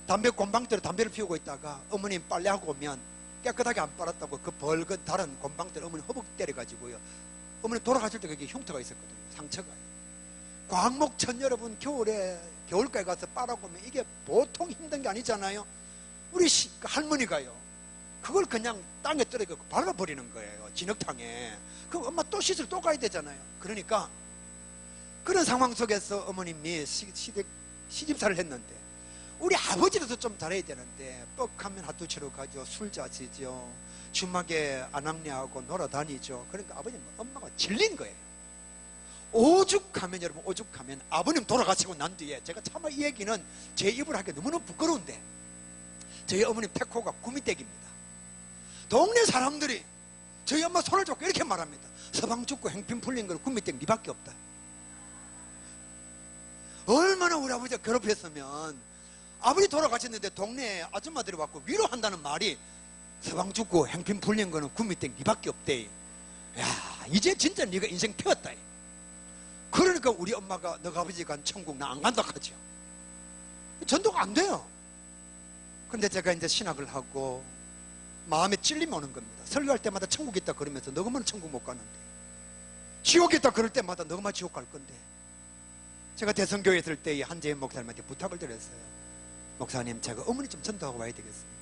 담배 곰방대로 담배를 피우고 있다가 어머님 빨래하고 오면 깨끗하게 안 빨았다고 그 벌건 다른 곰방대로 어머니 허벅 때려가지고요, 어머니 돌아가실 때 그게 흉터가 있었거든요. 상처가요. 광목천 여러분, 겨울가에 가서 빨아보면 이게 보통 힘든 게 아니잖아요. 우리 할머니가요, 그걸 그냥 땅에 떨어져 발라버리는 거예요. 진흙탕에. 그럼 엄마 또 씻으러 또 가야 되잖아요. 그러니까 그런 상황 속에서 어머님이 시집살을 했는데, 우리 아버지로도 좀 잘해야 되는데 뻑하면 핫도치로 가죠. 술 자시죠. 주막에 안악내하고 놀아다니죠. 그러니까 아버님, 엄마가 질린 거예요. 오죽하면, 여러분 오죽하면 아버님 돌아가시고 난 뒤에 제가 차마 이 얘기는 제 입으로 하기가 너무너무 부끄러운데, 저희 어머님 태코가 구미댁입니다. 동네 사람들이 저희 엄마 손을 잡고 이렇게 말합니다. 서방 죽고 행핀 풀린 건 구미댁 니밖에 없다. 얼마나 우리 아버지가 괴롭혔으면, 아버지 돌아가셨는데 동네 아줌마들이 왔고 위로한다는 말이 서방 죽고 행핀 풀린 거는 구미댁 니밖에 없대. 야, 이제 진짜 네가 인생 펴었다. 그러니까 우리 엄마가 너가 아버지 간 천국 나 안 간다 하죠. 전도가 안 돼요. 근데 제가 이제 신학을 하고 마음에 찔림이 오는 겁니다. 설교할 때마다 천국 있다 그러면서 너그만 천국 못 가는데, 지옥 있다 그럴 때마다 너그만 지옥 갈 건데. 제가 대성교회 있을 때 한재현 목사님한테 부탁을 드렸어요. 목사님, 제가 어머니 좀 전도하고 와야 되겠습니다.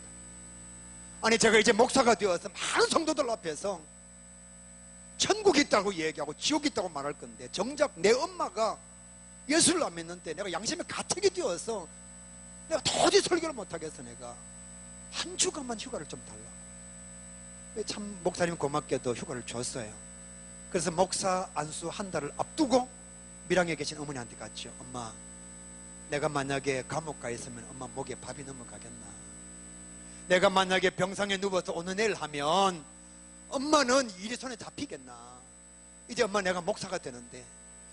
아니, 제가 이제 목사가 되어서 많은 성도들 앞에서 천국 있다고 얘기하고 지옥 있다고 말할 건데, 정작 내 엄마가 예수를 안 믿는데 내가 양심의 가책이 되어서 내가 도저히 설교를 못하겠어. 내가 한 주간만 휴가를 좀 달라고. 참 목사님 고맙게도 휴가를 줬어요. 그래서 목사 안수 한 달을 앞두고 밀양에 계신 어머니한테 갔죠. 엄마, 내가 만약에 감옥 가 있으면 엄마 목에 밥이 넘어가겠나? 내가 만약에 병상에 누워서 오늘 내일 하면 엄마는 일이 손에 잡히겠나? 이제 엄마, 내가 목사가 되는데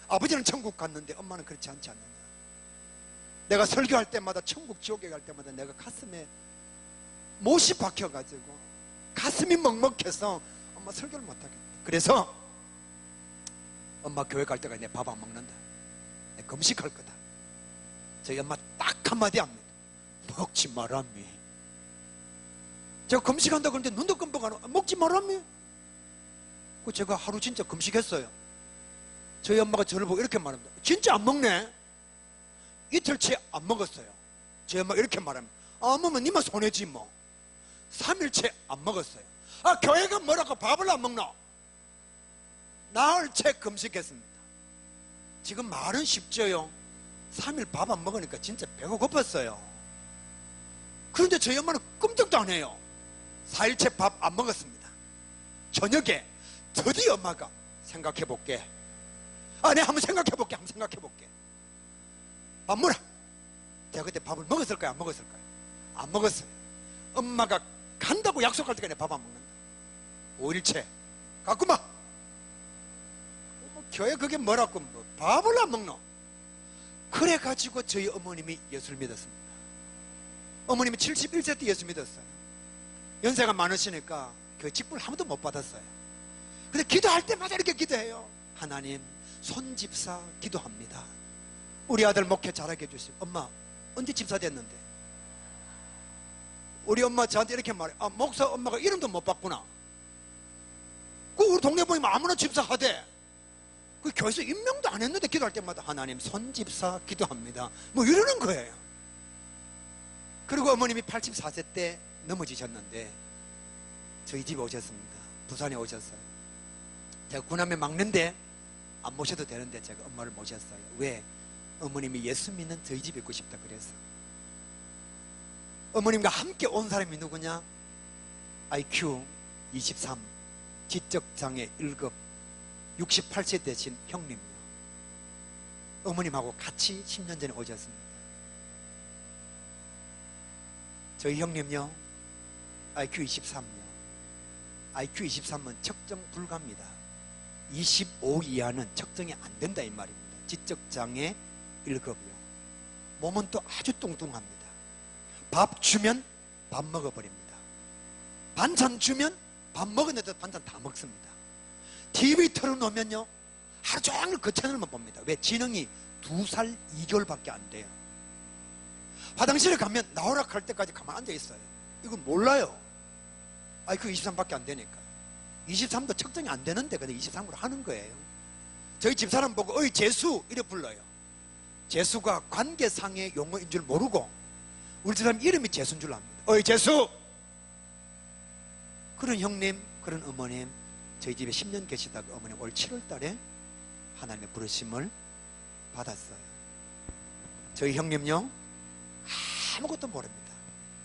아버지는 천국 갔는데 엄마는 그렇지 않지 않느냐? 내가 설교할 때마다 천국 지옥에 갈 때마다 내가 가슴에 못이 박혀가지고 가슴이 먹먹해서 엄마 설교를 못하겠다. 그래서 엄마 교회 갈 때가 내 밥 안 먹는다, 내 금식할 거다. 저희 엄마 딱 한마디 합니다. 먹지 말라미. 제가 금식한다 그러는데 눈도 끔뻑 안 하고 먹지 말라미. 그 제가 하루 진짜 금식했어요. 저희 엄마가 저를 보고 이렇게 말합니다. 진짜 안 먹네? 이틀째 안 먹었어요. 저희 엄마가 이렇게 말합니다. 안 먹으면 니만 손해지 뭐. 3일째 안 먹었어요. 아, 교회가 뭐라고 밥을 안 먹나? 나흘째 금식했습니다. 지금 말은 쉽죠요. 3일 밥 안 먹으니까 진짜 배가 고팠어요. 그런데 저희 엄마는 끔찍도 안 해요. 4일째 밥 안 먹었습니다. 저녁에 드디어 엄마가 생각해볼게. 아, 내가 한번 생각해볼게. 밥 먹어라. 제가 그때 밥을 먹었을까요? 안 먹었을까요? 안 먹었어요. 엄마가 간다고 약속할 때까지 밥 안 먹는다. 5일째 갔구만. 교회 그게 뭐라고, 뭐 밥을 안 먹노? 그래가지고 저희 어머님이 예수를 믿었습니다. 어머님이 71세 때 예수 믿었어요. 연세가 많으시니까 그 직분을 한 번도 못 받았어요. 근데 기도할 때마다 이렇게 기도해요. 하나님, 손집사 기도합니다. 우리 아들 목회 잘하게 해주시고. 엄마, 언제 집사 됐는데? 우리 엄마 저한테 이렇게 말해. 아, 목사 엄마가 이름도 못 봤구나. 그 우리 동네 보면 아무나 집사 하대. 그 교회에서 임명도 안 했는데 기도할 때마다 하나님, 손집사 기도합니다, 뭐 이러는 거예요. 그리고 어머님이 84세 때 넘어지셨는데 저희 집에 오셨습니다. 부산에 오셨어요. 제가 구남에 막는데 안 모셔도 되는데 제가 엄마를 모셨어요. 왜? 어머님이 예수 믿는 저희 집에 있고 싶다 그래서. 어머님과 함께 온 사람이 누구냐? IQ 23, 지적장애 1급, 68세 되신 형님요. 어머님하고 같이 10년 전에 오셨습니다. 저희 형님요, IQ 23요. IQ 23은 측정 불가입니다. 25 이하는 측정이 안 된다 이 말입니다. 지적장애 1급이요. 몸은 또 아주 뚱뚱합니다. 밥 주면 밥 먹어버립니다. 반찬 주면 밥 먹었는데 반찬 다 먹습니다. TV 틀어놓으면요 하루 종일 그 채널만 봅니다. 왜? 지능이 2살 2개월밖에 안 돼요. 화장실에 가면 나오라 할 때까지 가만 앉아 있어요. 이건 몰라요. IQ 23밖에 안 되니까. 23도 측정이 안 되는데 근데 23으로 하는 거예요. 저희 집사람 보고 어이 재수 이래 불러요. 재수가 관계상의 용어인 줄 모르고 우리 집사람 이름이 재수인 줄 압니다. 어이 재수. 그런 형님, 그런 어머님 저희 집에 10년 계시다가 어머님 올 7월 달에 하나님의 부르심을 받았어요. 저희 형님요 아무것도 모릅니다.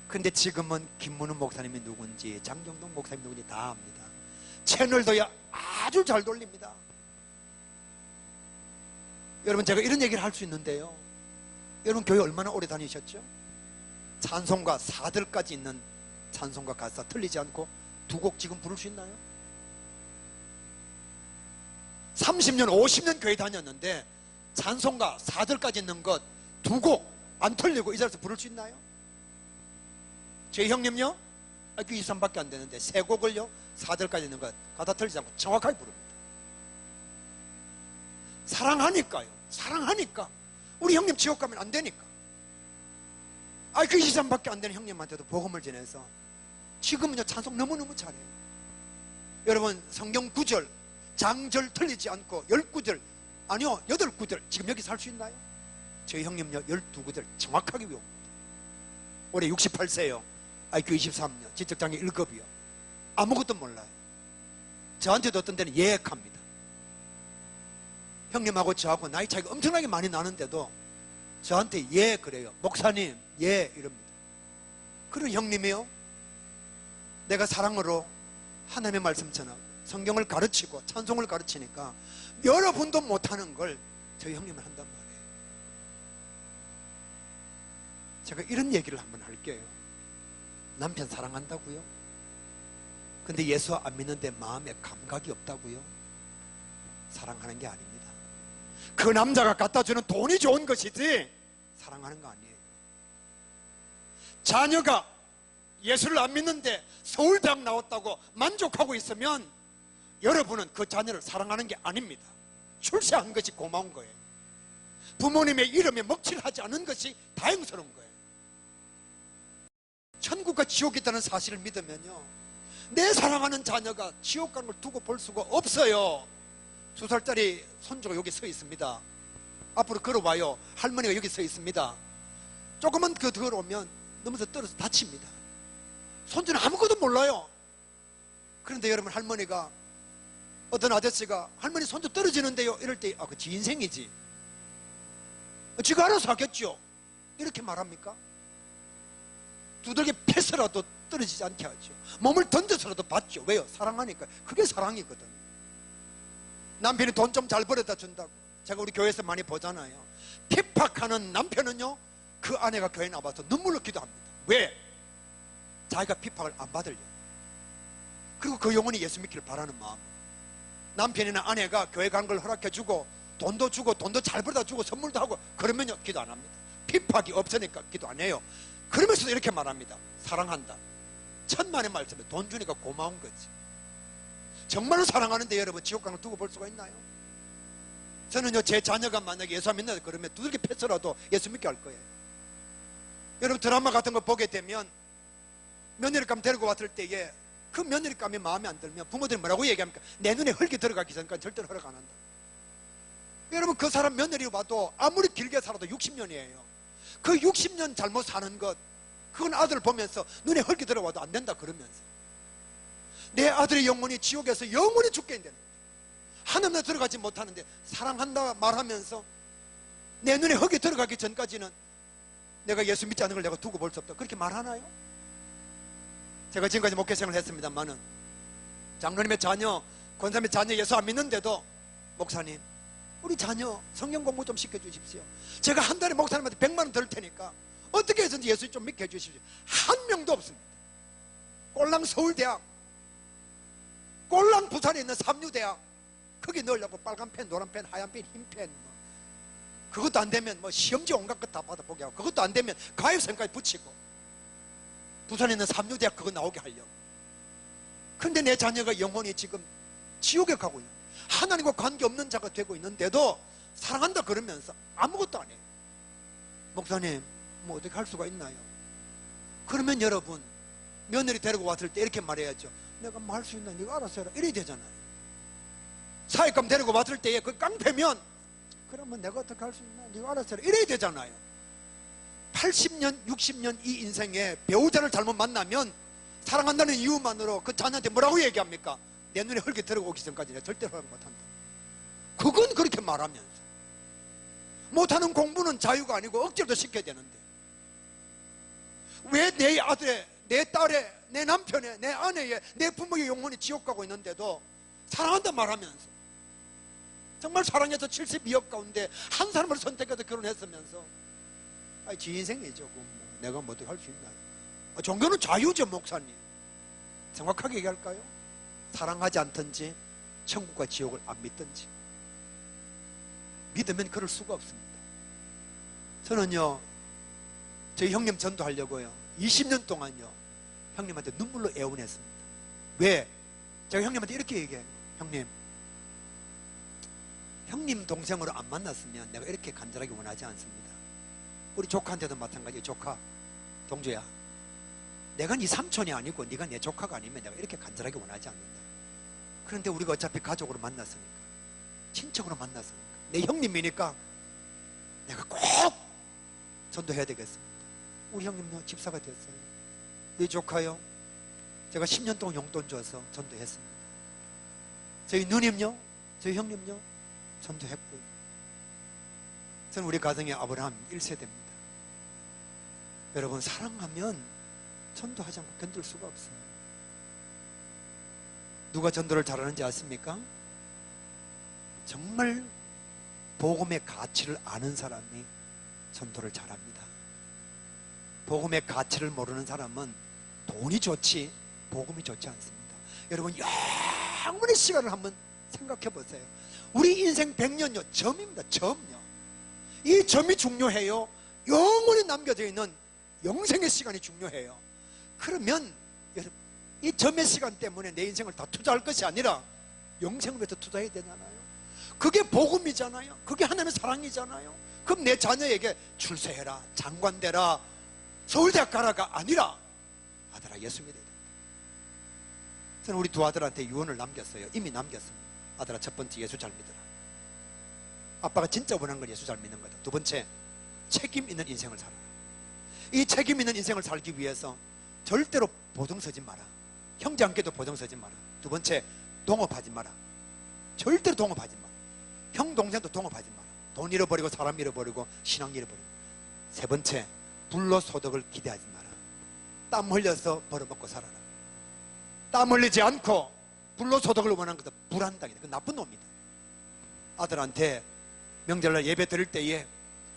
근데 지금은 김문훈 목사님이 누군지 장정동 목사님이 누군지 다 압니다. 채널도요 아주 잘 돌립니다. 여러분 제가 이런 얘기를 할 수 있는데요, 여러분 교회 얼마나 오래 다니셨죠? 찬송가 4들까지 있는 찬송가 가사 틀리지 않고 2곡 지금 부를 수 있나요? 30년 50년 교회 다녔는데 찬송가 4들까지 있는 것 2곡 안 틀리고 이 자리에서 부를 수 있나요? 제 형님요 IQ 23밖에 안 되는데 3곡을요 4들까지 있는 것 가다 틀리지 않고 정확하게 부릅니다. 사랑하니까요. 사랑하니까. 우리 형님 지옥 가면 안 되니까. 그 23밖에 안 되는 형님한테도 복음을 전해서 지금은요 찬송 너무너무 잘해요. 여러분 성경 9절 장절 틀리지 않고 10구절 아니요 8구절 지금 여기 살 수 있나요? 저희 형님요 12구절 정확하게 외웁니다. 올해 68세요. IQ 23년 지적장애 1급이요. 아무것도 몰라요. 저한테도 어떤 데는 예약합니다. 형님하고 저하고 나이 차이가 엄청나게 많이 나는데도 저한테 예 그래요. 목사님 예 이럽니다. 그런 형님이요 내가 사랑으로 하나님의 말씀 전하고 성경을 가르치고 찬송을 가르치니까 여러분도 못하는 걸 저희 형님은 한단 말이에요. 제가 이런 얘기를 한번 할게요. 남편 사랑한다고요? 근데 예수 안 믿는데 마음에 감각이 없다고요? 사랑하는 게 아닙니다. 그 남자가 갖다 주는 돈이 좋은 것이지 사랑하는 거 아니에요. 자녀가 예수를 안 믿는데 서울대학 나왔다고 만족하고 있으면 여러분은 그 자녀를 사랑하는 게 아닙니다. 출세한 것이 고마운 거예요. 부모님의 이름에 먹칠하지 않은 것이 다행스러운 거예요. 천국과 지옥이 있다는 사실을 믿으면요 내 사랑하는 자녀가 지옥 가는 걸 두고 볼 수가 없어요. 2살짜리 손주가 여기 서 있습니다. 앞으로 걸어와요. 할머니가 여기 서 있습니다. 조금만 그 걸어오면 넘어서 떨어져 다칩니다. 손주는 아무것도 몰라요. 그런데 여러분 할머니가 어떤 아저씨가 할머니 손주 떨어지는데요 이럴 때 그 지 인생이지 지가 알아서 하겠죠 이렇게 말합니까? 두들겨 패서라도 떨어지지 않게 하죠. 몸을 던져서라도 받죠. 왜요? 사랑하니까. 그게 사랑이거든. 남편이 돈 좀 잘 벌어다 준다고 제가 우리 교회에서 많이 보잖아요. 핍박하는 남편은요 그 아내가 교회 나와서 눈물로 기도합니다. 왜? 자기가 핍박을 안 받으려고. 그리고 그 영혼이 예수 믿기를 바라는 마음. 남편이나 아내가 교회 간 걸 허락해주고 돈도 주고 돈도 잘 벌어다 주고 선물도 하고 그러면요 기도 안 합니다. 핍박이 없으니까 기도 안 해요. 그러면서도 이렇게 말합니다. 사랑한다. 천만의 말씀에 돈 주니까 고마운 거지. 정말로 사랑하는데 여러분 지옥 가는 걸 두고 볼 수가 있나요? 저는요 제 자녀가 만약에 예수 안 믿는다 그러면 두들겨 패서라도 예수 믿게 할 거예요. 여러분 드라마 같은 거 보게 되면 며느리감 데리고 왔을 때에 그 며느리감이 마음에 안 들면 부모들이 뭐라고 얘기합니까? 내 눈에 흙이 들어가기 전까지 절대로 허락 안 한다. 여러분 그 사람 며느리 와도 아무리 길게 살아도 60년이에요 그 60년 잘못 사는 것 그건 아들 보면서 눈에 흙이 들어와도 안 된다 그러면서 내 아들의 영혼이 지옥에서 영원히 죽게 된다. 하늘에 들어가지 못하는데 사랑한다 말하면서 내 눈에 흙이 들어가기 전까지는 내가 예수 믿지 않는 걸 내가 두고 볼 수 없다 그렇게 말하나요? 제가 지금까지 목회생을 했습니다만은 장로님의 자녀 권사님의 자녀 예수 안 믿는데도 목사님 우리 자녀 성경 공부 좀 시켜주십시오. 제가 한 달에 목사님한테 100만 원 들 테니까 어떻게 해서든지 예수 좀 믿게 해주십시오. 한 명도 없습니다. 꼴랑 서울대학 꼴랑 부산에 있는 삼류대학 거기 넣으려고 빨간 펜 노란 펜 하얀 펜 흰 펜 그것도 안 되면 뭐 시험지 온갖 것 다 받아보게 하고 그것도 안 되면 가입생까지 붙이고 부산에 있는 삼류대학 그거 나오게 하려고. 근데 내 자녀가 영혼이 지금 지옥에 가고 있는 하나님과 관계없는 자가 되고 있는데도 사랑한다 그러면서 아무것도 안 해요. 목사님 뭐 어떻게 할 수가 있나요? 그러면 여러분 며느리 데리고 왔을 때 이렇게 말해야죠. 내가 뭐 할 수 있나 네가 알아서 해라 이래야 되잖아요. 사회감 데리고 왔을 때에 그 깡패면 그러면 내가 어떻게 할 수 있나 네가 알아서 해라 이래야 되잖아요. 80년 60년 이 인생에 배우자를 잘못 만나면 사랑한다는 이유만으로 그 자녀한테 뭐라고 얘기합니까? 내 눈에 흙이 들어오기 전까지 내가 절대로 허락 못한다. 그건 그렇게 말하면서 못하는 공부는 자유가 아니고 억지로도 시켜야 되는데 왜 내 아들의 내 딸의 내 남편의 내 아내의 내 부모의 영혼이 지옥 가고 있는데도 사랑한다 말하면서 정말 사랑해서 72억 가운데 한 사람을 선택해서 결혼했으면서 지 인생이죠. 뭐 내가 뭐 어떻게 할 수 있나요? 종교는 자유죠. 목사님 정확하게 얘기할까요? 사랑하지 않든지 천국과 지옥을 안 믿든지 믿으면 그럴 수가 없습니다. 저는요 저희 형님 전도하려고요 20년 동안요 형님한테 눈물로 애원했습니다. 왜? 제가 형님한테 이렇게 얘기해요. 형님 동생으로 안 만났으면 내가 이렇게 간절하게 원하지 않습니다. 우리 조카한테도 마찬가지예요. 조카 동주야, 내가 네 삼촌이 아니고 네가 내 조카가 아니면 내가 이렇게 간절하게 원하지 않는다. 그런데 우리가 어차피 가족으로 만났으니까, 친척으로 만났으니까, 내 형님이니까 내가 꼭 전도해야 되겠습니다. 우리 형님요 집사가 됐어요. 네 조카요, 제가 10년 동안 용돈 줘서 전도했습니다. 저희 누님요, 저희 형님요 전도했고요. 저는 우리 가정의 아브라함 1세대입니다. 여러분, 사랑하면 전도하지 않고 견딜 수가 없어요. 누가 전도를 잘하는지 아십니까? 정말 복음의 가치를 아는 사람이 전도를 잘합니다. 복음의 가치를 모르는 사람은 돈이 좋지 복음이 좋지 않습니다. 여러분, 영원의 시간을 한번 생각해 보세요. 우리 인생 100년요 점입니다. 점요. 이 점이 중요해요. 영원히 남겨져 있는 영생의 시간이 중요해요. 그러면 여러분, 이 점의 시간 때문에 내 인생을 다 투자할 것이 아니라 영생을 위해서 투자해야 되잖아요. 그게 복음이잖아요. 그게 하나님의 사랑이잖아요. 그럼 내 자녀에게 출세해라, 장관 되라, 서울대학 가라가 아니라 아들아 예수 믿어야 된다. 저는 우리 두 아들한테 유언을 남겼어요. 이미 남겼습니다. 아들아, 첫 번째 예수 잘 믿어라. 아빠가 진짜 원하는 건 예수 잘 믿는 거다. 두 번째, 책임 있는 인생을 살아라. 이 책임 있는 인생을 살기 위해서 절대로 보증 서지 마라. 형제한테도 보증 서지 마라. 두 번째, 동업하지 마라. 절대로 동업하지 마라. 형 동생도 동업하지 마라. 돈 잃어버리고 사람 잃어버리고 신앙 잃어버리고. 세 번째, 불로소득을 기대하지 마라. 땀 흘려서 벌어먹고 살아라. 땀 흘리지 않고 불로소득을 원하는 것은 불안당이다. 그건 나쁜 놈이다. 아들한테 명절날 예배 드릴 때에,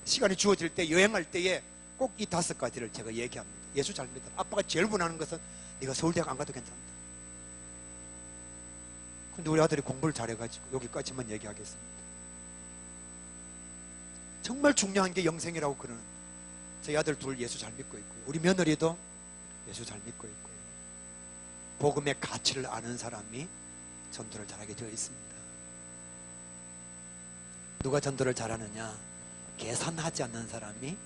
시간이 주어질 때, 여행할 때에 꼭 이 5가지를 제가 얘기합니다. 예수 잘 믿어라. 아빠가 제일 원하는 것은 네가 서울대학 안 가도 괜찮다. 근데 우리 아들이 공부를 잘해가지고 여기까지만 얘기하겠습니다. 정말 중요한 게 영생이라고 그러는 저희 아들 둘 예수 잘 믿고 있고요. 우리 며느리도 예수 잘 믿고 있고요. 복음의 가치를 아는 사람이 전도를 잘하게 되어 있습니다. 누가 전도를 잘하느냐? 계산하지 않는 사람이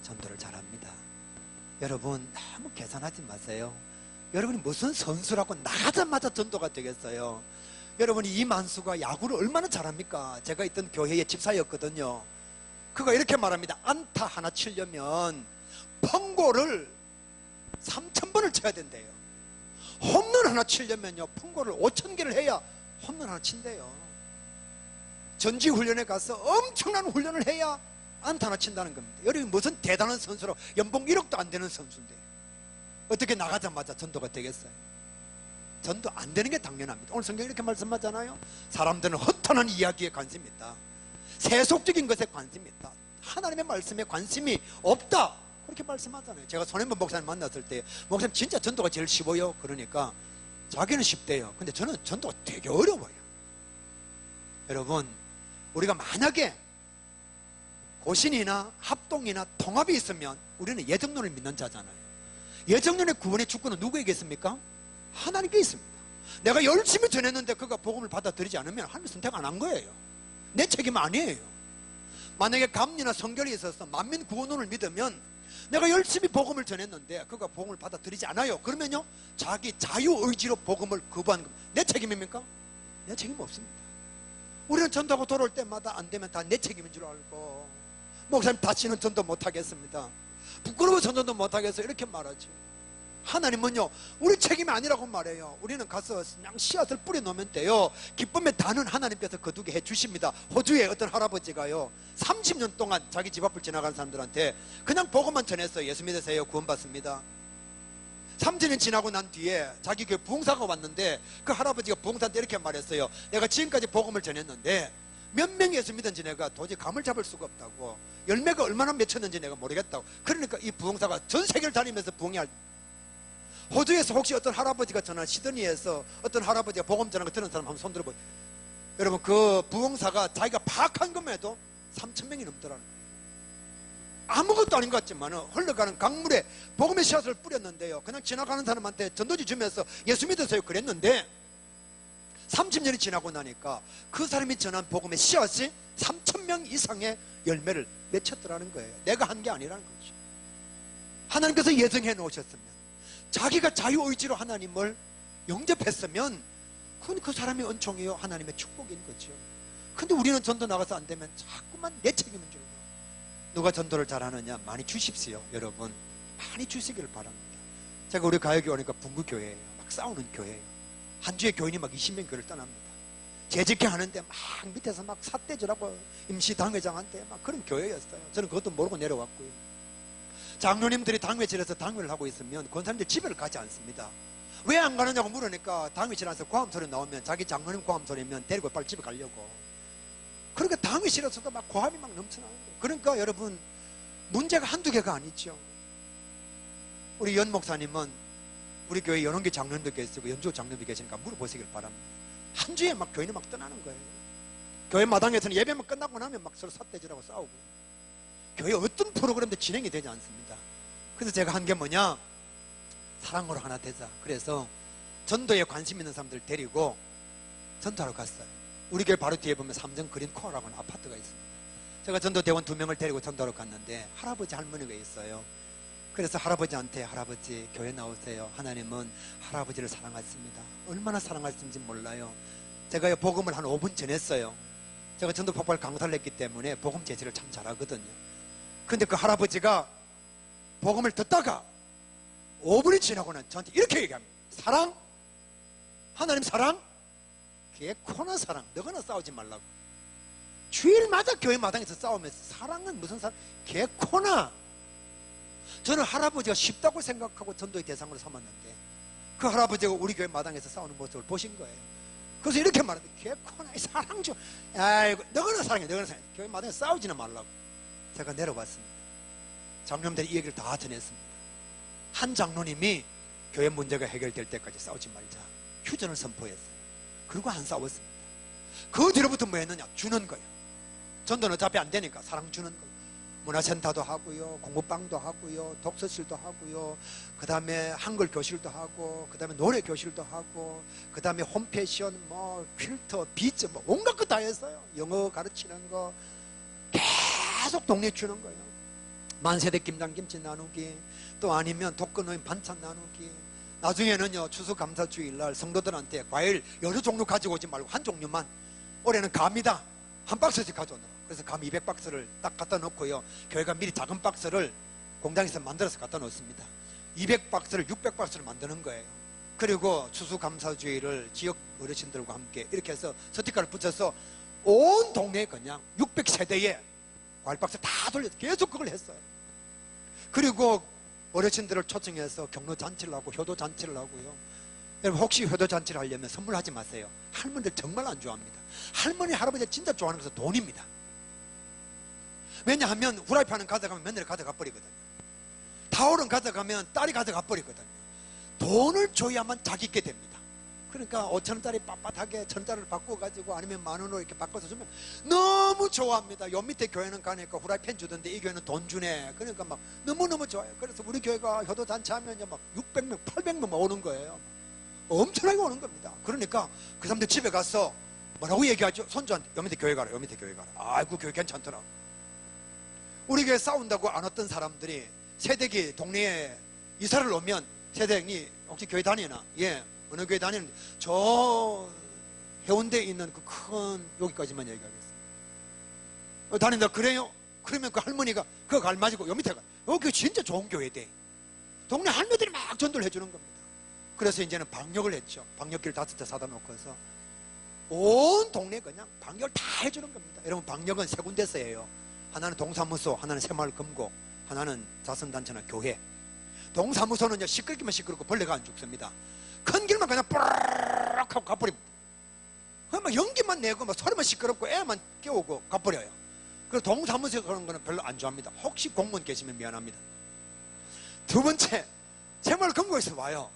전도를 잘합니다. 여러분, 너무 계산하지 마세요. 여러분이 무슨 선수라고 나가자마자 전도가 되겠어요? 여러분이 이만수가 야구를 얼마나 잘합니까? 제가 있던 교회의 집사였거든요. 그가 이렇게 말합니다. 안타 하나 치려면 펑고를 3,000번을 쳐야 된대요. 홈런 하나 치려면요 펑고를 5,000개를 해야 홈런 하나 친대요. 전지훈련에 가서 엄청난 훈련을 해야 안타 하나 친다는 겁니다. 여러분, 무슨 대단한 선수로 연봉 1억도 안 되는 선수인데 어떻게 나가자마자 전도가 되겠어요? 전도 안 되는 게 당연합니다. 오늘 성경이 이렇게 말씀하잖아요. 사람들은 허탄한 이야기에 관심이 있다. 세속적인 것에 관심이 있다. 하나님의 말씀에 관심이 없다. 그렇게 말씀하잖아요. 제가 손해본 목사님 만났을 때, 목사님 진짜 전도가 제일 쉬워요. 그러니까 자기는 쉽대요. 근데 저는 전도가 되게 어려워요. 여러분, 우리가 만약에 고신이나 합동이나 통합이 있으면 우리는 예정론을 믿는 자잖아요. 예정론의 구원의 주권은 누구에게 있습니까? 하나님께 있습니다. 내가 열심히 전했는데 그가 복음을 받아들이지 않으면 하나님 선택 안 한 거예요. 내 책임 아니에요. 만약에 감리나 성결이 있어서 만민 구원론을 믿으면 내가 열심히 복음을 전했는데 그가 복음을 받아들이지 않아요. 그러면요 자기 자유의지로 복음을 거부하는 겁니다. 내 책임입니까? 내 책임 없습니다. 우리는 전도하고 돌아올 때마다 안 되면 다 내 책임인 줄 알고, 목사님 다시는 전도 못하겠습니다, 부끄러워 전도도 못하겠어, 이렇게 말하죠. 하나님은요 우리 책임이 아니라고 말해요. 우리는 가서 그냥 씨앗을 뿌려놓으면 돼요. 기쁨의 단은 하나님께서 거두게 해주십니다. 호주의 어떤 할아버지가요 30년 동안 자기 집 앞을 지나가는 사람들한테 그냥 복음만 전했어요. 예수 믿으세요, 구원받습니다. 3주년 지나고 난 뒤에 자기 교회 부흥사가 왔는데 그 할아버지가 부흥사한테 이렇게 말했어요. 내가 지금까지 복음을 전했는데 몇 명이 예수 믿은지 내가 도저히 감을 잡을 수가 없다고, 열매가 얼마나 맺혔는지 내가 모르겠다고. 그러니까 이 부흥사가 전 세계를 다니면서 부흥할, 호주에서 혹시 어떤 할아버지가 전한, 시드니에서 어떤 할아버지가 복음 전한 거 들은 사람 한번 손 들어보세요. 여러분, 그 부흥사가 자기가 파악한 것만 해도 3,000명이 넘더라는 거예요. 아무것도 아닌 것 같지만 흘러가는 강물에 복음의 씨앗을 뿌렸는데요, 그냥 지나가는 사람한테 전도지 주면서 예수 믿으세요 그랬는데 30년이 지나고 나니까 그 사람이 전한 복음의 씨앗이 3,000명 이상의 열매를 맺혔더라는 거예요. 내가 한 게 아니라는 거죠. 하나님께서 예정해 놓으셨으면, 자기가 자유의지로 하나님을 영접했으면 그건 그 사람의 은총이요, 하나님의 축복인 거죠. 근데 우리는 전도 나가서 안 되면 자꾸만 내 책임인 줄로. 누가 전도를 잘하느냐? 많이 주십시오. 여러분 많이 주시기를 바랍니다. 제가 우리 가요교 오니까 분구교회예요. 막 싸우는 교회예요. 한 주에 교인이 막 20명 교회를 떠납니다. 재직회 하는데 막 밑에서 막 삿대질하고 임시당회장한테 막 그런 교회였어요. 저는 그것도 모르고 내려왔고요. 장로님들이 당회실에서 당회를 하고 있으면 권사님들 집에를 가지 않습니다. 왜 안 가느냐고 물으니까 당회실 안에서 고함 소리 나오면 자기 장로님 고함 소리면 데리고 빨리 집에 가려고. 그러니까 당회실에서도 막 고함이 막 넘쳐나는 거예요. 그러니까 여러분 문제가 한두 개가 아니죠. 우리 연 목사님은 우리 교회 연원교 장로님도 계시고 연조 장로님도 계시니까 물어보시길 바랍니다. 한 주에 막 교인이 막 떠나는 거예요. 교회 마당에서는 예배만 끝나고 나면 막 서로 삿대질하고 싸우고, 교회 어떤 프로그램도 진행이 되지 않습니다. 그래서 제가 한 게 뭐냐, 사랑으로 하나 되자. 그래서 전도에 관심 있는 사람들 데리고 전도하러 갔어요. 우리 교회 바로 뒤에 보면 삼정 그린 코어라고 하는 아파트가 있습니다. 제가 전도 대원 2명을 데리고 전도하러 갔는데 할아버지 할머니가 있어요. 그래서 할아버지한테, 할아버지 교회 나오세요. 하나님은 할아버지를 사랑하십니다. 얼마나 사랑하시는지 몰라요. 제가 복음을 한 5분 전했어요. 제가 전도 폭발 강사를 했기 때문에 복음 제시를 참 잘하거든요. 근데 그 할아버지가 복음을 듣다가 5분이 지나고는 저한테 이렇게 얘기합니다. 사랑? 하나님 사랑? 개코나 사랑. 너거나 싸우지 말라고. 주일마다 교회 마당에서 싸우면서 사랑은 무슨 사랑? 개코나. 저는 할아버지가 쉽다고 생각하고 전도의 대상으로 삼았는데 그 할아버지가 우리 교회 마당에서 싸우는 모습을 보신 거예요. 그래서 이렇게 말합니다. 개코나 사랑 좀, 아이고 너거나 사랑해, 너거나 사랑해. 교회 마당에서 싸우지는 말라고. 제가 내려왔습니다. 장로님들이 이 얘기를 다 전했습니다. 한 장로님이 교회 문제가 해결될 때까지 싸우지 말자 휴전을 선포했어요. 그리고 안 싸웠습니다. 그 뒤로부터 뭐 했느냐, 주는 거예요. 전도는 어차피 안 되니까 사랑 주는 거예요. 문화센터도 하고요, 공부방도 하고요, 독서실도 하고요, 그 다음에 한글 교실도 하고, 그 다음에 노래 교실도 하고, 그 다음에 홈패션, 뭐 필터, 비즈, 뭐 온갖 거 다 했어요. 영어 가르치는 거 계속 동네 주는 거예요. 만세대 김장김치 나누기, 또 아니면 독거노인 반찬 나누기. 나중에는요, 추수감사주일날 성도들한테 과일 여러 종류 가지고 오지 말고 한 종류만, 올해는 감이다, 한 박스씩 가져오느라. 그래서 감 200박스를 딱 갖다 놓고요, 교회가 미리 작은 박스를 공장에서 만들어서 갖다 놓습니다. 200박스를 600박스를 만드는 거예요. 그리고 추수감사주의를 지역 어르신들과 함께 이렇게 해서 스티커를 붙여서 온 동네에 그냥 600세대에 과일박스 다 돌려서 계속 그걸 했어요. 그리고 어르신들을 초청해서 경로잔치를 하고 효도잔치를 하고요. 여러분 혹시 효도잔치를 하려면 선물하지 마세요. 할머니들 정말 안 좋아합니다. 할머니 할아버지 진짜 좋아하는 것은 돈입니다. 왜냐하면 후라이팬은 가져가면 며느리 가져가 버리거든요. 타올은 가져가면 딸이 가져가 버리거든요. 돈을 줘야만 자기 있게 됩니다. 그러니까 5천원짜리 빳빳하게 1,000원짜리를 바꿔가지고 아니면 10,000원으로 이렇게 바꿔서 주면 너무 좋아합니다. 요 밑에 교회는 가니까 후라이팬 주던데 이 교회는 돈 주네. 그러니까 막 너무너무 좋아요. 그래서 우리 교회가 효도잔치 하면 막 600명 800명 오는 거예요. 엄청나게 오는 겁니다. 그러니까 그 사람들 집에 가서 뭐라고 얘기하죠? 손주한테 요 밑에 교회 가라, 요 밑에 교회 가라. 아이고 교회 괜찮더라. 우리 교회 싸운다고 안 왔던 사람들이 새댁이 동네에 이사를 오면, 새댁이 혹시 교회 다니나? 예, 어느 교회 다니는데 저 해운대에 있는 그 큰, 여기까지만 얘기하겠습니다. 다닌다 그래요? 그러면 그 할머니가 그거 알맞이고 요 밑에 가, 여기 진짜 좋은 교회대. 동네 할머니들이 막 전도를 해주는 겁니다. 그래서 이제는 방역을 했죠. 방역기를 5대 사다 놓고서 온 동네 그냥 방역을 다 해주는 겁니다. 여러분 방역은 3군데서 해요. 하나는 동사무소, 하나는 새마을금고, 하나는 자선단체나 교회. 동사무소는요 시끄럽기만 시끄럽고 벌레가 안 죽습니다. 큰 길만 그냥 뿌르륵 하고 가버립니다. 막 연기만 내고 막 소리만 시끄럽고 애만 깨우고 가버려요. 그리고 동사무소 그런 거는 별로 안 좋아합니다. 혹시 공무원 계시면 미안합니다. 두 번째, 새마을금고에서 와요.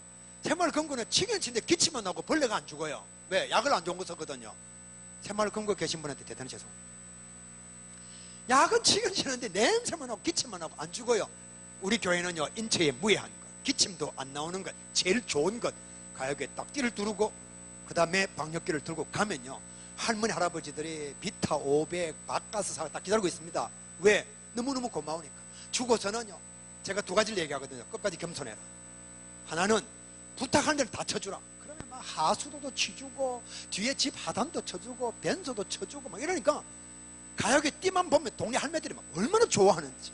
새마을금고는 치긴 치는데 기침만 나고 벌레가 안 죽어요. 왜? 약을 안 좋은 거 썼거든요. 새마을금고 계신 분한테 대단히 죄송합니다. 약은 치긴 치는데 냄새만 나고 기침만 나고 안 죽어요. 우리 교회는요 인체에 무해한 것, 기침도 안 나오는 것, 제일 좋은 것, 가역에 딱지를 두르고 그 다음에 방역기를 들고 가면요 할머니 할아버지들이 비타 500 바카스 사가 딱 기다리고 있습니다. 왜? 너무너무 고마우니까. 죽어서는요 제가 두 가지를 얘기하거든요. 끝까지 겸손해라. 하나는 부탁하는 데를 다 쳐주라. 그러면 막 하수도도 치주고 뒤에 집 하단도 쳐주고 변소도 쳐주고 막 이러니까 가요계 띠만 보면 동네 할매들이 막 얼마나 좋아하는지.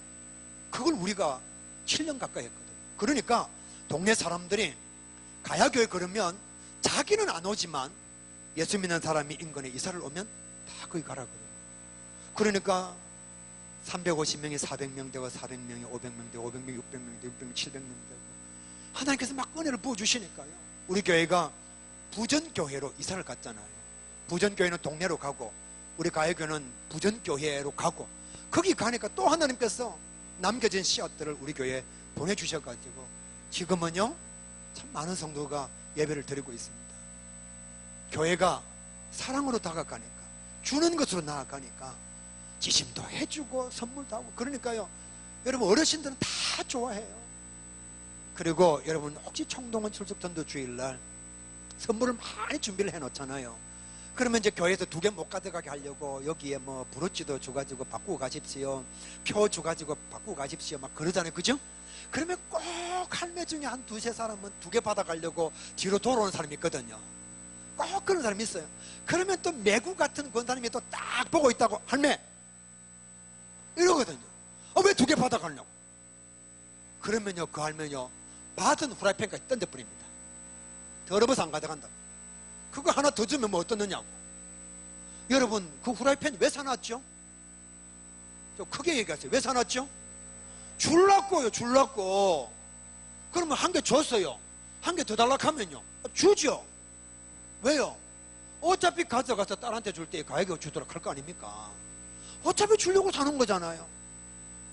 그걸 우리가 7년 가까이 했거든요. 그러니까 동네 사람들이 가야교회 그러면 자기는 안 오지만 예수 믿는 사람이 인근에 이사를 오면 다 거기 가라거든요. 그러니까 350명이 400명 되고 400명이 500명 되고 500명이 600명 되고 600명이 700명 되고 하나님께서 막 은혜를 부어주시니까요. 우리 교회가 부전교회로 이사를 갔잖아요. 부전교회는 동네로 가고 우리 가야교회는 부전교회로 가고 거기 가니까 또 하나님께서 남겨진 씨앗들을 우리 교회에 보내주셔가지고 지금은요 참 많은 성도가 예배를 드리고 있습니다. 교회가 사랑으로 다가가니까 주는 것으로 나아가니까 지심도 해주고 선물도 하고 그러니까요 여러분 어르신들은 다 좋아해요. 그리고 여러분 혹시 총동원 출석 전도 주일날 선물을 많이 준비를 해 놓잖아요. 그러면 이제 교회에서 2개 못 가져가게 하려고 여기에 뭐 브로치도 줘가지고 바꾸고 가십시오, 표 줘가지고 바꾸고 가십시오 막 그러잖아요. 그죠? 그러면 꼭 할매 중에 한 2-3 사람은 2개 받아가려고 뒤로 돌아오는 사람이 있거든요. 꼭 그런 사람이 있어요. 그러면 또 매구 같은 권사님이 또 딱 보고 있다고 할매 이러거든요. 왜 2개 받아가려고? 그러면요 그 할매는요 받은 후라이팬까지 던져버립니다. 더러워서 안 가져간다. 그거 하나 더 주면 뭐 어떻느냐고. 여러분 그 후라이팬 왜 사놨죠? 좀 크게 얘기하세요. 왜 사놨죠? 줄라고요. 줄라고. 그러면 1개 줬어요. 1개 더 달라고 하면요 주죠. 왜요? 어차피 가져가서 딸한테 줄 때 가야게 주도록 할 거 아닙니까? 어차피 주려고 사는 거잖아요.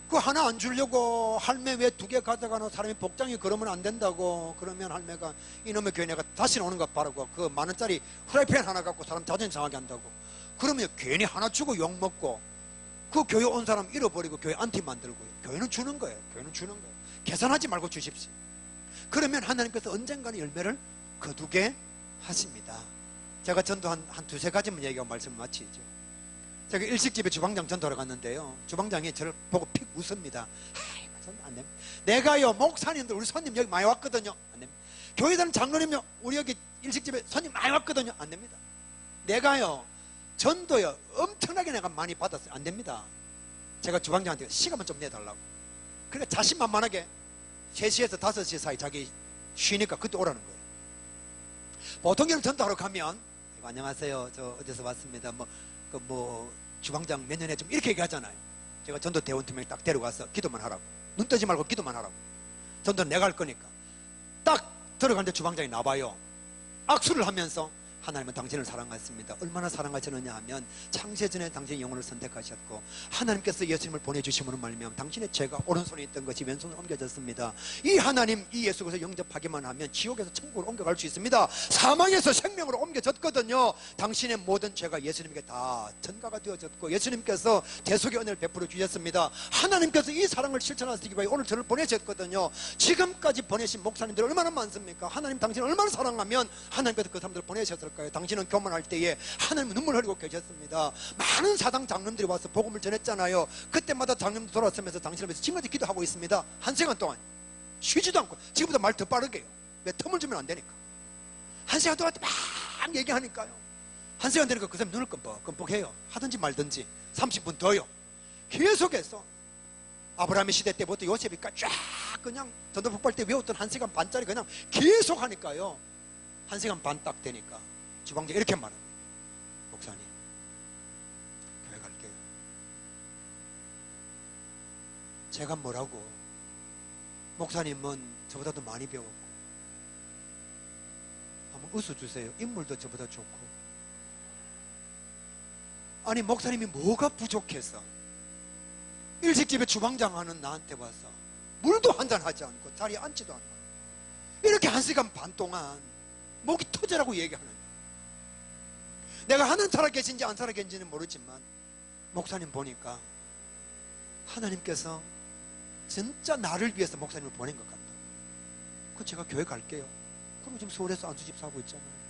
그 하나 안 주려고 할매 왜 2개 가져가는 사람이 복장이 그러면 안 된다고. 그러면 할매가 이놈의 교회 내가 다시 오는 거 바라고 그 10,000원짜리 프라이팬 하나 갖고 사람 자존심 상하게 한다고. 그러면 괜히 하나 주고 욕먹고 그 교회 온 사람 잃어버리고 교회 안티 만들고요. 교회는 주는 거예요. 교회는 주는 거예요. 계산하지 말고 주십시오. 그러면 하나님께서 언젠가는 열매를 거두게 하십니다. 제가 전도 한 2-3가지만 얘기하고 말씀을 마치죠. 제가 일식집에 주방장 전도하러 갔는데요 주방장이 저를 보고 픽 웃습니다. 아이고 전도 안 됩니다. 내가요 목사님들 우리 손님 여기 많이 왔거든요. 안 됩니다. 교회 다니는 장로님요 우리 여기 일식집에 손님 많이 왔거든요. 안 됩니다. 내가요 전도요 엄청나게 내가 많이 받았어요. 안 됩니다. 제가 주방장한테 시간만 좀 내달라고. 그러니까 자신만만하게 3시에서 5시 사이 자기 쉬니까 그때 오라는 거예요. 보통 여러분 전도하러 가면 안녕하세요 저 어디서 왔습니다 뭐 주방장 몇 년에 좀 이렇게 얘기하잖아요. 제가 전도 대원 2명 딱 데려가서 기도만 하라고. 눈 뜨지 말고 기도만 하라고. 전도는 내가 할 거니까. 딱 들어가는데 주방장이 나와요. 악수를 하면서 하나님은 당신을 사랑하십니다. 얼마나 사랑하시느냐 하면 창세전에 당신의 영혼을 선택하셨고 하나님께서 예수님을 보내주심으로 말미암아 당신의 죄가 오른손에 있던 것이 왼손으로 옮겨졌습니다. 이 하나님 이 예수 그리스도 영접하기만 하면 지옥에서 천국으로 옮겨갈 수 있습니다. 사망에서 생명으로 옮겨졌거든요. 당신의 모든 죄가 예수님께 다 전가가 되어졌고 예수님께서 대속의 은혜를 베풀어 주셨습니다. 하나님께서 이 사랑을 실천하시기 위해 오늘 저를 보내셨거든요. 지금까지 보내신 목사님들 얼마나 많습니까? 하나님 당신을 얼마나 사랑하면 하나님께서 그 사람들을 보내셨을까요? 당신은 교만할 때에 하나님은 눈물 흘리고 계셨습니다. 많은 사당 장로님들이 와서 복음을 전했잖아요. 그때마다 장로님들 돌아서면서 당신을 위해서 지금까지 기도하고 있습니다. 1시간 동안 쉬지도 않고. 지금보다 말 더 빠르게 해요. 왜 틈을 주면 안 되니까. 1시간 동안 막 얘기하니까요. 1시간 되니까 그 사람 눈을 끔뻑끔뻑해요. 하든지 말든지 30분 더요. 계속해서 아브라함의 시대 때부터 요셉이까지 쫙 그냥 전도 폭발 때 외웠던 1시간 반짜리 그냥 계속 하니까요. 1시간 반 딱 되니까 주방장이 이렇게 말합니다. 목사님 교회 갈게요. 제가 뭐라고? 목사님은 저보다 더 많이 배웠고 한번 웃어주세요. 인물도 저보다 좋고. 아니 목사님이 뭐가 부족해서 일식집에 주방장 하는 나한테 와서 물도 한잔 하지 않고 자리에 앉지도 않고 이렇게 1시간 반 동안 목이 터져라고 얘기하는 거예요. 내가 하나님 살아계신지 안 살아계신지는 모르지만 목사님 보니까 하나님께서 진짜 나를 위해서 목사님을 보낸 것 같다. 그 제가 교회 갈게요. 그럼 지금 서울에서 안수집 사고 있잖아요.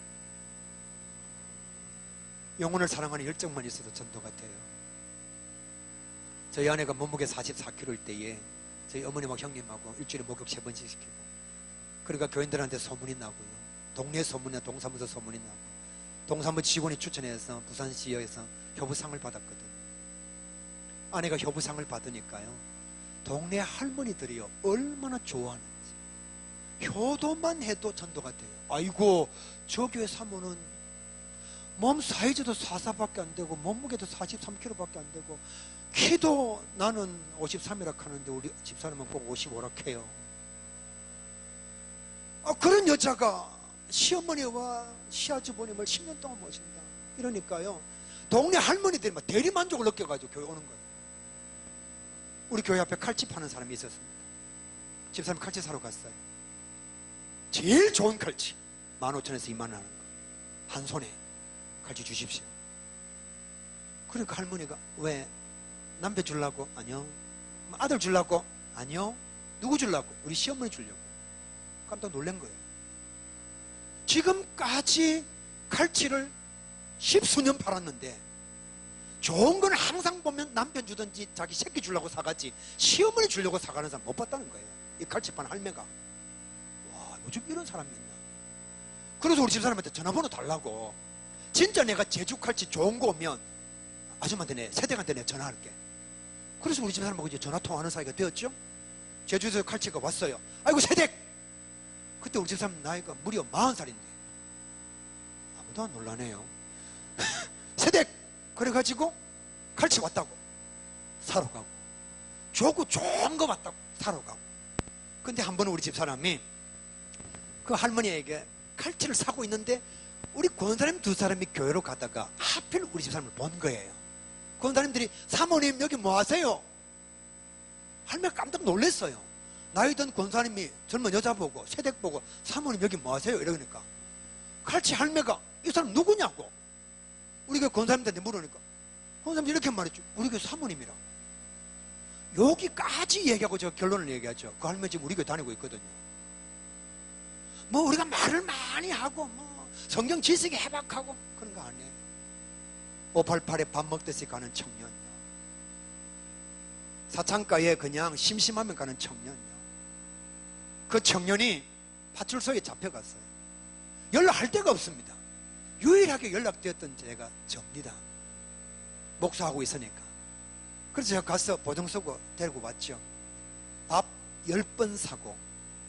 영혼을 사랑하는 열정만 있어도 전도가 돼요. 저희 아내가 몸무게 44kg일 때에 저희 어머님하고 형님하고 일주일에 목욕 3번씩 시키고, 그러니까 교인들한테 소문이 나고요. 동네 소문이나 동사무소 소문이 나고, 동사무소 직원이 추천해서 부산시에서 효부상을 받았거든요. 아내가 효부상을 받으니까요, 동네 할머니들이요 얼마나 좋아하는지. 효도만 해도 전도가 돼요. 아이고, 저 교회 사모는 몸 사이즈도 44밖에 안 되고 몸무게도 43kg밖에 안 되고 키도 나는 53이라 하는데 우리 집사람은 꼭 55라 해요. 그런 여자가 시어머니와 시아주버님을 10년 동안 모신다. 이러니까요, 동네 할머니들이 막 대리만족을 느껴가지고 교회 오는 거예요. 우리 교회 앞에 칼치 파는 사람이 있었습니다. 집사람이 칼치 사러 갔어요. 제일 좋은 칼치 15,000원에서 2만 원 하는 거, 한 손에 칼치 주십시오. 그러니까 할머니가, 왜 남편 주려고? 아니요. 아들 주려고? 아니요. 누구 주려고? 우리 시어머니 주려고. 깜짝 놀란 거예요. 지금까지 칼치를 10수년 팔았는데 좋은 건 항상 보면 남편 주든지 자기 새끼 주려고 사가지 시어머니 주려고 사가는 사람 못 봤다는 거예요. 이 칼치 파는 할매가. 와, 요즘 이런 사람이 있나. 그래서 우리 집사람한테 전화번호 달라고, 진짜 내가 제주 칼치 좋은 거 오면 아줌마한테 내 세댁한테 내가 전화할게. 그래서 우리 집사람하고 이제 전화 통화하는 사이가 되었죠. 제주에서 칼치가 왔어요. 아이고 세댁, 그때 우리 집사람 나이가 무려 40살인데 아무도 안 놀라네요. 세댁, 그래가지고 칼치 왔다고 사러 가고, 좋고 좋은 거 왔다고 사러 가고. 근데 한 번은 우리 집사람이 그 할머니에게 칼치를 사고 있는데 우리 권사님 2사람이 교회로 가다가 하필 우리 집사람을 본 거예요. 권사님들이, 사모님 여기 뭐 하세요? 할머니가 깜짝 놀랐어요. 나이 든 권사님이 젊은 여자 보고 세댁 보고 사모님 여기 뭐 하세요? 이러니까 칼치 할매가 이 사람 누구냐고 우리 교회 권사님한테 물으니까 권사님 이렇게 말했죠. 우리 교회 사모님이라고. 여기까지 얘기하고 저 결론을 얘기하죠. 그 할머니 지금 우리 교회 다니고 있거든요. 뭐 우리가 말을 많이 하고 뭐 성경 지식이 해박하고 그런 거 아니에요. 588에 밥 먹듯이 가는 청년요, 사창가에 그냥 심심하면 가는 청년요. 그 청년이 파출소에 잡혀갔어요. 연락할 데가 없습니다. 유일하게 연락되었던 제가 접니다. 목사하고 있으니까. 그래서 제가 가서 보증 서고 데리고 왔죠. 밥 10번 사고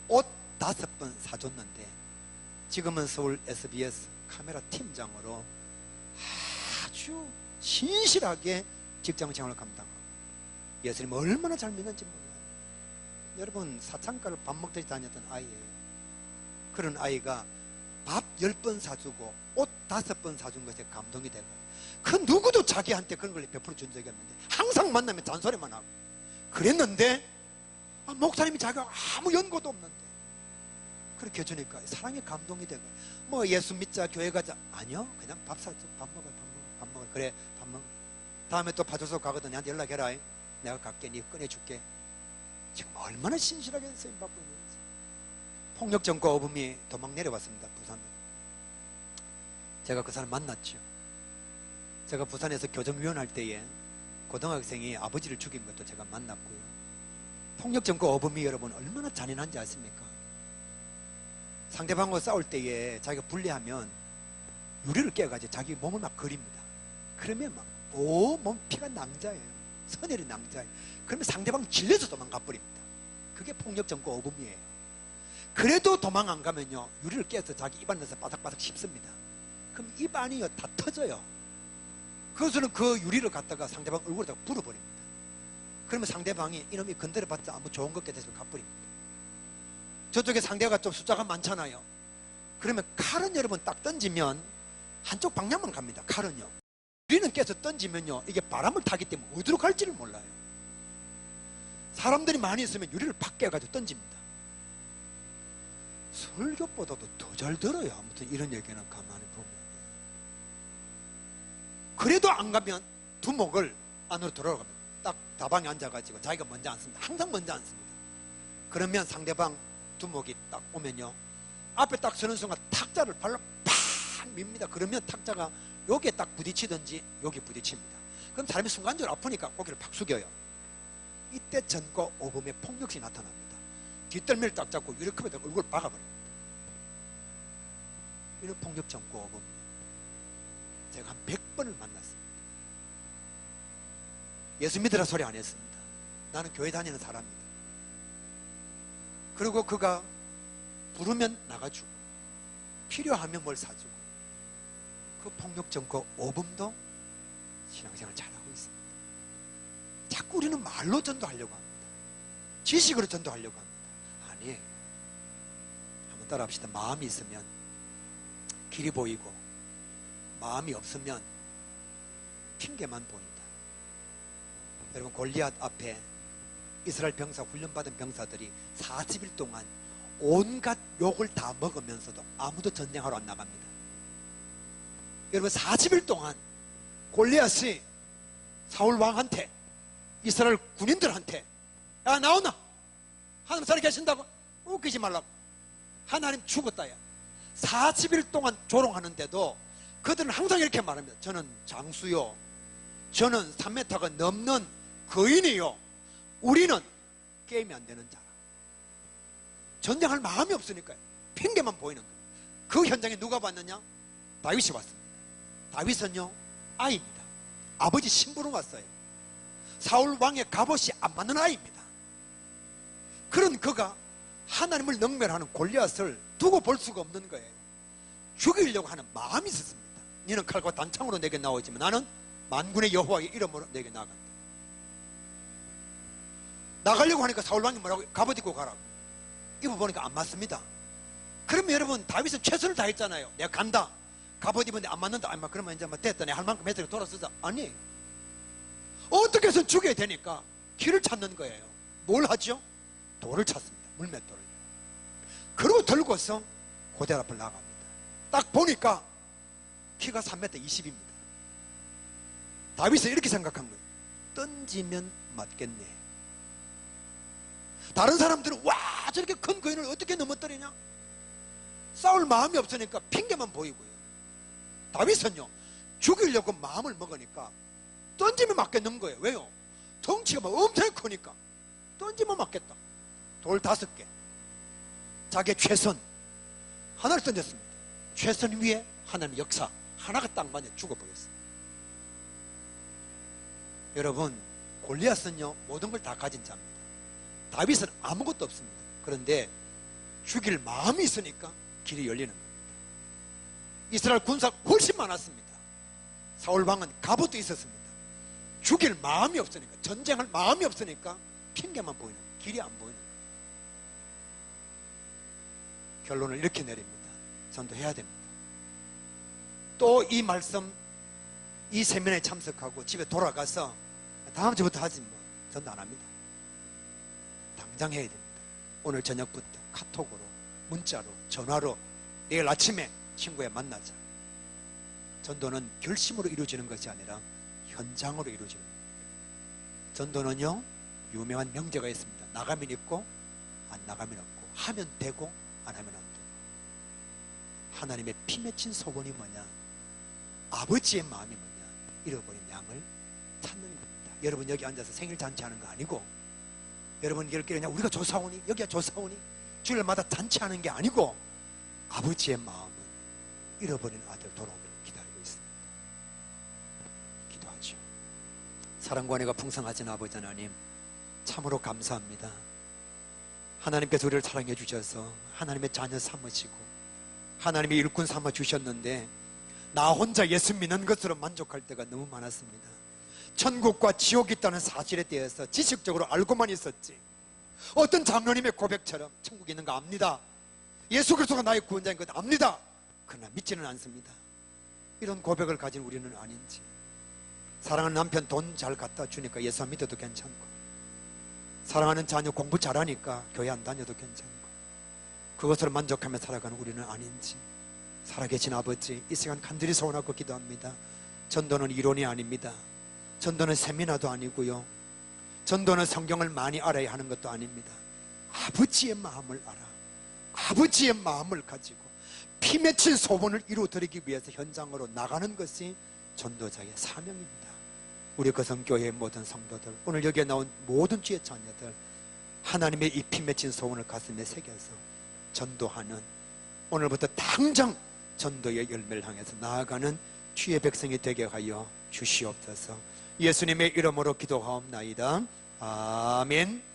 옷 5번 사줬는데 지금은 서울 SBS 카메라 팀장으로 아주 신실하게 직장생활을 감당하고 예수님 얼마나 잘 믿는지 몰라요. 여러분, 사창가를 밥 먹듯이 다녔던 아이예요. 그런 아이가 밥 10번 사주고 옷 5번 사준 것에 감동이 되고, 그 누구도 자기한테 그런 걸 베풀어 준 적이 없는데 항상 만나면 잔소리만 하고 그랬는데, 목사님이 자기가 아무 연고도 없는데 그렇게 해주니까 사랑에 감동이 되고, 뭐 예수 믿자 교회 가자, 아니요, 그냥 밥 사줘. 밥 먹어, 밥 먹어. 그래, 밥 먹어. 다음에 또 파출소 가거든 나한테 연락해라. 내가 갈게. 네 꺼내줄게. 지금 얼마나 신실하게 쓰임 받고 있는 거지. 폭력전과 어범이 도망 내려왔습니다. 부산에. 제가 그 사람 만났죠. 제가 부산에서 교정위원 할 때에 고등학생이 아버지를 죽인 것도 제가 만났고요. 폭력전과 어범이 여러분 얼마나 잔인한지 아십니까? 상대방과 싸울 때에 자기가 불리하면 유리를 깨가지고 자기 몸을 막 그립니다. 그러면 막 몸 피가 낭자예요. 선혈이 낭자예요. 그러면 상대방 질려서 도망가버립니다. 그게 폭력전과 어범이에요. 그래도 도망 안 가면요, 유리를 깨서 자기 입 안에서 바삭바삭 씹습니다. 그럼 입 안이요 다 터져요. 그래서는 그 유리를 갖다가 상대방 얼굴에다가 불어버립니다. 그러면 상대방이 이놈이 건드려봤자 아무 좋은 것 같아서 가버립니다. 저쪽에 상대가 좀 숫자가 많잖아요. 그러면 칼은 여러분 딱 던지면 한쪽 방향만 갑니다. 칼은요. 유리는 깨서 던지면요, 이게 바람을 타기 때문에 어디로 갈지를 몰라요. 사람들이 많이 있으면 유리를 팍 깨가지고 던집니다. 설교보다도 더 잘 들어요. 아무튼 이런 얘기는 가만히 보면. 그래도 안 가면 두목을 안으로 들어갑니다. 딱 다방에 앉아가지고 자기가 먼저 앉습니다. 항상 먼저 앉습니다. 그러면 상대방 두목이 딱 오면요, 앞에 딱 서는 순간 탁자를 발로 팍 밉니다. 그러면 탁자가 여기에 딱 부딪히든지 여기 부딪힙니다. 그럼 사람이 순간적으로 아프니까 고개를 팍 숙여요. 이때 전과 오범의 폭력이 나타납니다. 뒷덜미를 딱 잡고 유리컵에다 얼굴을 박아버립니다. 이런 폭력 전과 오범 제가 한 100번을 만났습니다. 예수 믿으라 소리 안 했습니다. 나는 교회 다니는 사람입니다. 그리고 그가 부르면 나가주고 필요하면 뭘 사주고, 그 폭력 전과 오범도 신앙생활 잘하고 있습니다. 자꾸 우리는 말로 전도하려고 합니다. 지식으로 전도하려고 합니다. 아니에요. 한번 따라합시다. 마음이 있으면 길이 보이고, 마음이 없으면 핑계만 보인다. 여러분, 골리앗 앞에 이스라엘 병사, 훈련받은 병사들이 40일 동안 온갖 욕을 다 먹으면서도 아무도 전쟁하러 안 나갑니다. 여러분, 40일 동안 골리앗이 사울 왕한테, 이스라엘 군인들한테, 야 나오나? 하나님 살아계신다고? 웃기지 말라고. 하나님 죽었다야. 40일 동안 조롱하는데도 그들은 항상 이렇게 말합니다. 저는 장수요, 저는 3m가 넘는 거인이요, 우리는 게임이 안 되는 자라. 전쟁할 마음이 없으니까요. 핑계만 보이는 거예요. 그 현장에 누가 왔느냐? 다윗이 왔습니다. 다윗은요, 아이입니다. 아버지 심부름 왔어요. 사울 왕의 갑옷이 안 맞는 아이입니다. 그런 그가 하나님을 능멸하는 골리앗을 두고 볼 수가 없는 거예요. 죽이려고 하는 마음이 있었습니다. 너는 칼과 단창으로 내게 나오지만 나는 만군의 여호와의 이름으로 내게 나간다. 나가려고 하니까 사울 왕이 뭐라고? 갑옷 입고 가라고. 입어보니까 안 맞습니다. 그러면 여러분, 다윗은 최선을 다했잖아요. 내가 간다. 갑옷 입었는데 안 맞는다. 아마 그러면 이제 뭐 됐다. 내가 할 만큼 했으니까 돌아서자. 아니, 어떻게 해서 죽여야 되니까 길을 찾는 거예요. 뭘 하죠? 돌을 찾습니다. 물맷돌을. 그리고 들고서 고대 앞을 나갑니다. 딱 보니까 키가 3m 20입니다. 다윗은 이렇게 생각한 거예요. 던지면 맞겠네. 다른 사람들은 와, 저렇게 큰 거인을 어떻게 넘어뜨리냐? 싸울 마음이 없으니까 핑계만 보이고요. 다윗은요, 죽이려고 마음을 먹으니까 던지면 맞겠는 거예요. 왜요? 덩치가 막 엄청 크니까 던지면 맞겠다. 돌 5개, 자기의 최선 하나를 던졌습니다. 최선 위에 하나님의 역사 하나가 딱 맞아 죽어버렸어요. 여러분, 골리앗은요, 모든 걸 다 가진 자입니다. 다윗은 아무것도 없습니다. 그런데 죽일 마음이 있으니까 길이 열리는 겁니다. 이스라엘 군사가 훨씬 많았습니다. 사울 왕은 갑옷도 있었습니다. 죽일 마음이 없으니까, 전쟁할 마음이 없으니까 핑계만 보이는 거예요. 길이 안 보이는 거예요. 결론을 이렇게 내립니다. 전도해야 됩니다. 또 이 말씀, 이 세미나에 참석하고 집에 돌아가서 다음 주부터 하지 뭐 전도 안 합니다. 당장 해야 됩니다. 오늘 저녁부터 카톡으로, 문자로, 전화로 내일 아침에 친구야 만나자. 전도는 결심으로 이루어지는 것이 아니라 현장으로 이루어지는 겁니다. 전도는요, 유명한 명제가 있습니다. 나가면 있고 안 나가면 없고, 하면 되고 안 하면 안 되고. 하나님의 피 맺힌 소원이 뭐냐? 아버지의 마음이 뭐냐? 잃어버린 양을 찾는 겁니다. 여러분 여기 앉아서 생일 잔치하는 거 아니고, 여러분 이렇게 그냥 우리가 조사오니, 여기가 조사오니 주일마다 잔치하는 게 아니고, 아버지의 마음은 잃어버린 아들 돌아오기를 기다리고 있습니다. 기도하죠. 사랑과 은혜가 풍성하신 아버지 하나님, 참으로 감사합니다. 하나님께서 우리를 사랑해 주셔서 하나님의 자녀 삼으시고 하나님의 일꾼 삼아 주셨는데, 나 혼자 예수 믿는 것으로 만족할 때가 너무 많았습니다. 천국과 지옥이 있다는 사실에 대해서 지식적으로 알고만 있었지, 어떤 장로님의 고백처럼 천국이 있는 거 압니다, 예수 그리스도가 나의 구원자인 것 압니다, 그러나 믿지는 않습니다. 이런 고백을 가진 우리는 아닌지, 사랑하는 남편 돈 잘 갖다 주니까 예수 안 믿어도 괜찮고, 사랑하는 자녀 공부 잘하니까 교회 안 다녀도 괜찮고, 그것으로 만족하며 살아가는 우리는 아닌지, 살아계신 아버지, 이 시간 간절히 소원하고 기도합니다. 전도는 이론이 아닙니다. 전도는 세미나도 아니고요, 전도는 성경을 많이 알아야 하는 것도 아닙니다. 아버지의 마음을 알아, 아버지의 마음을 가지고 피 맺힌 소원을 이루어드리기 위해서 현장으로 나가는 것이 전도자의 사명입니다. 우리 거성교회의 모든 성도들, 오늘 여기에 나온 모든 주의 자녀들, 하나님의 이 피 맺힌 소원을 가슴에 새겨서 전도하는, 오늘부터 당장 전도의 열매를 향해서 나아가는 주의 백성이 되게 하여 주시옵소서. 예수님의 이름으로 기도하옵나이다. 아멘.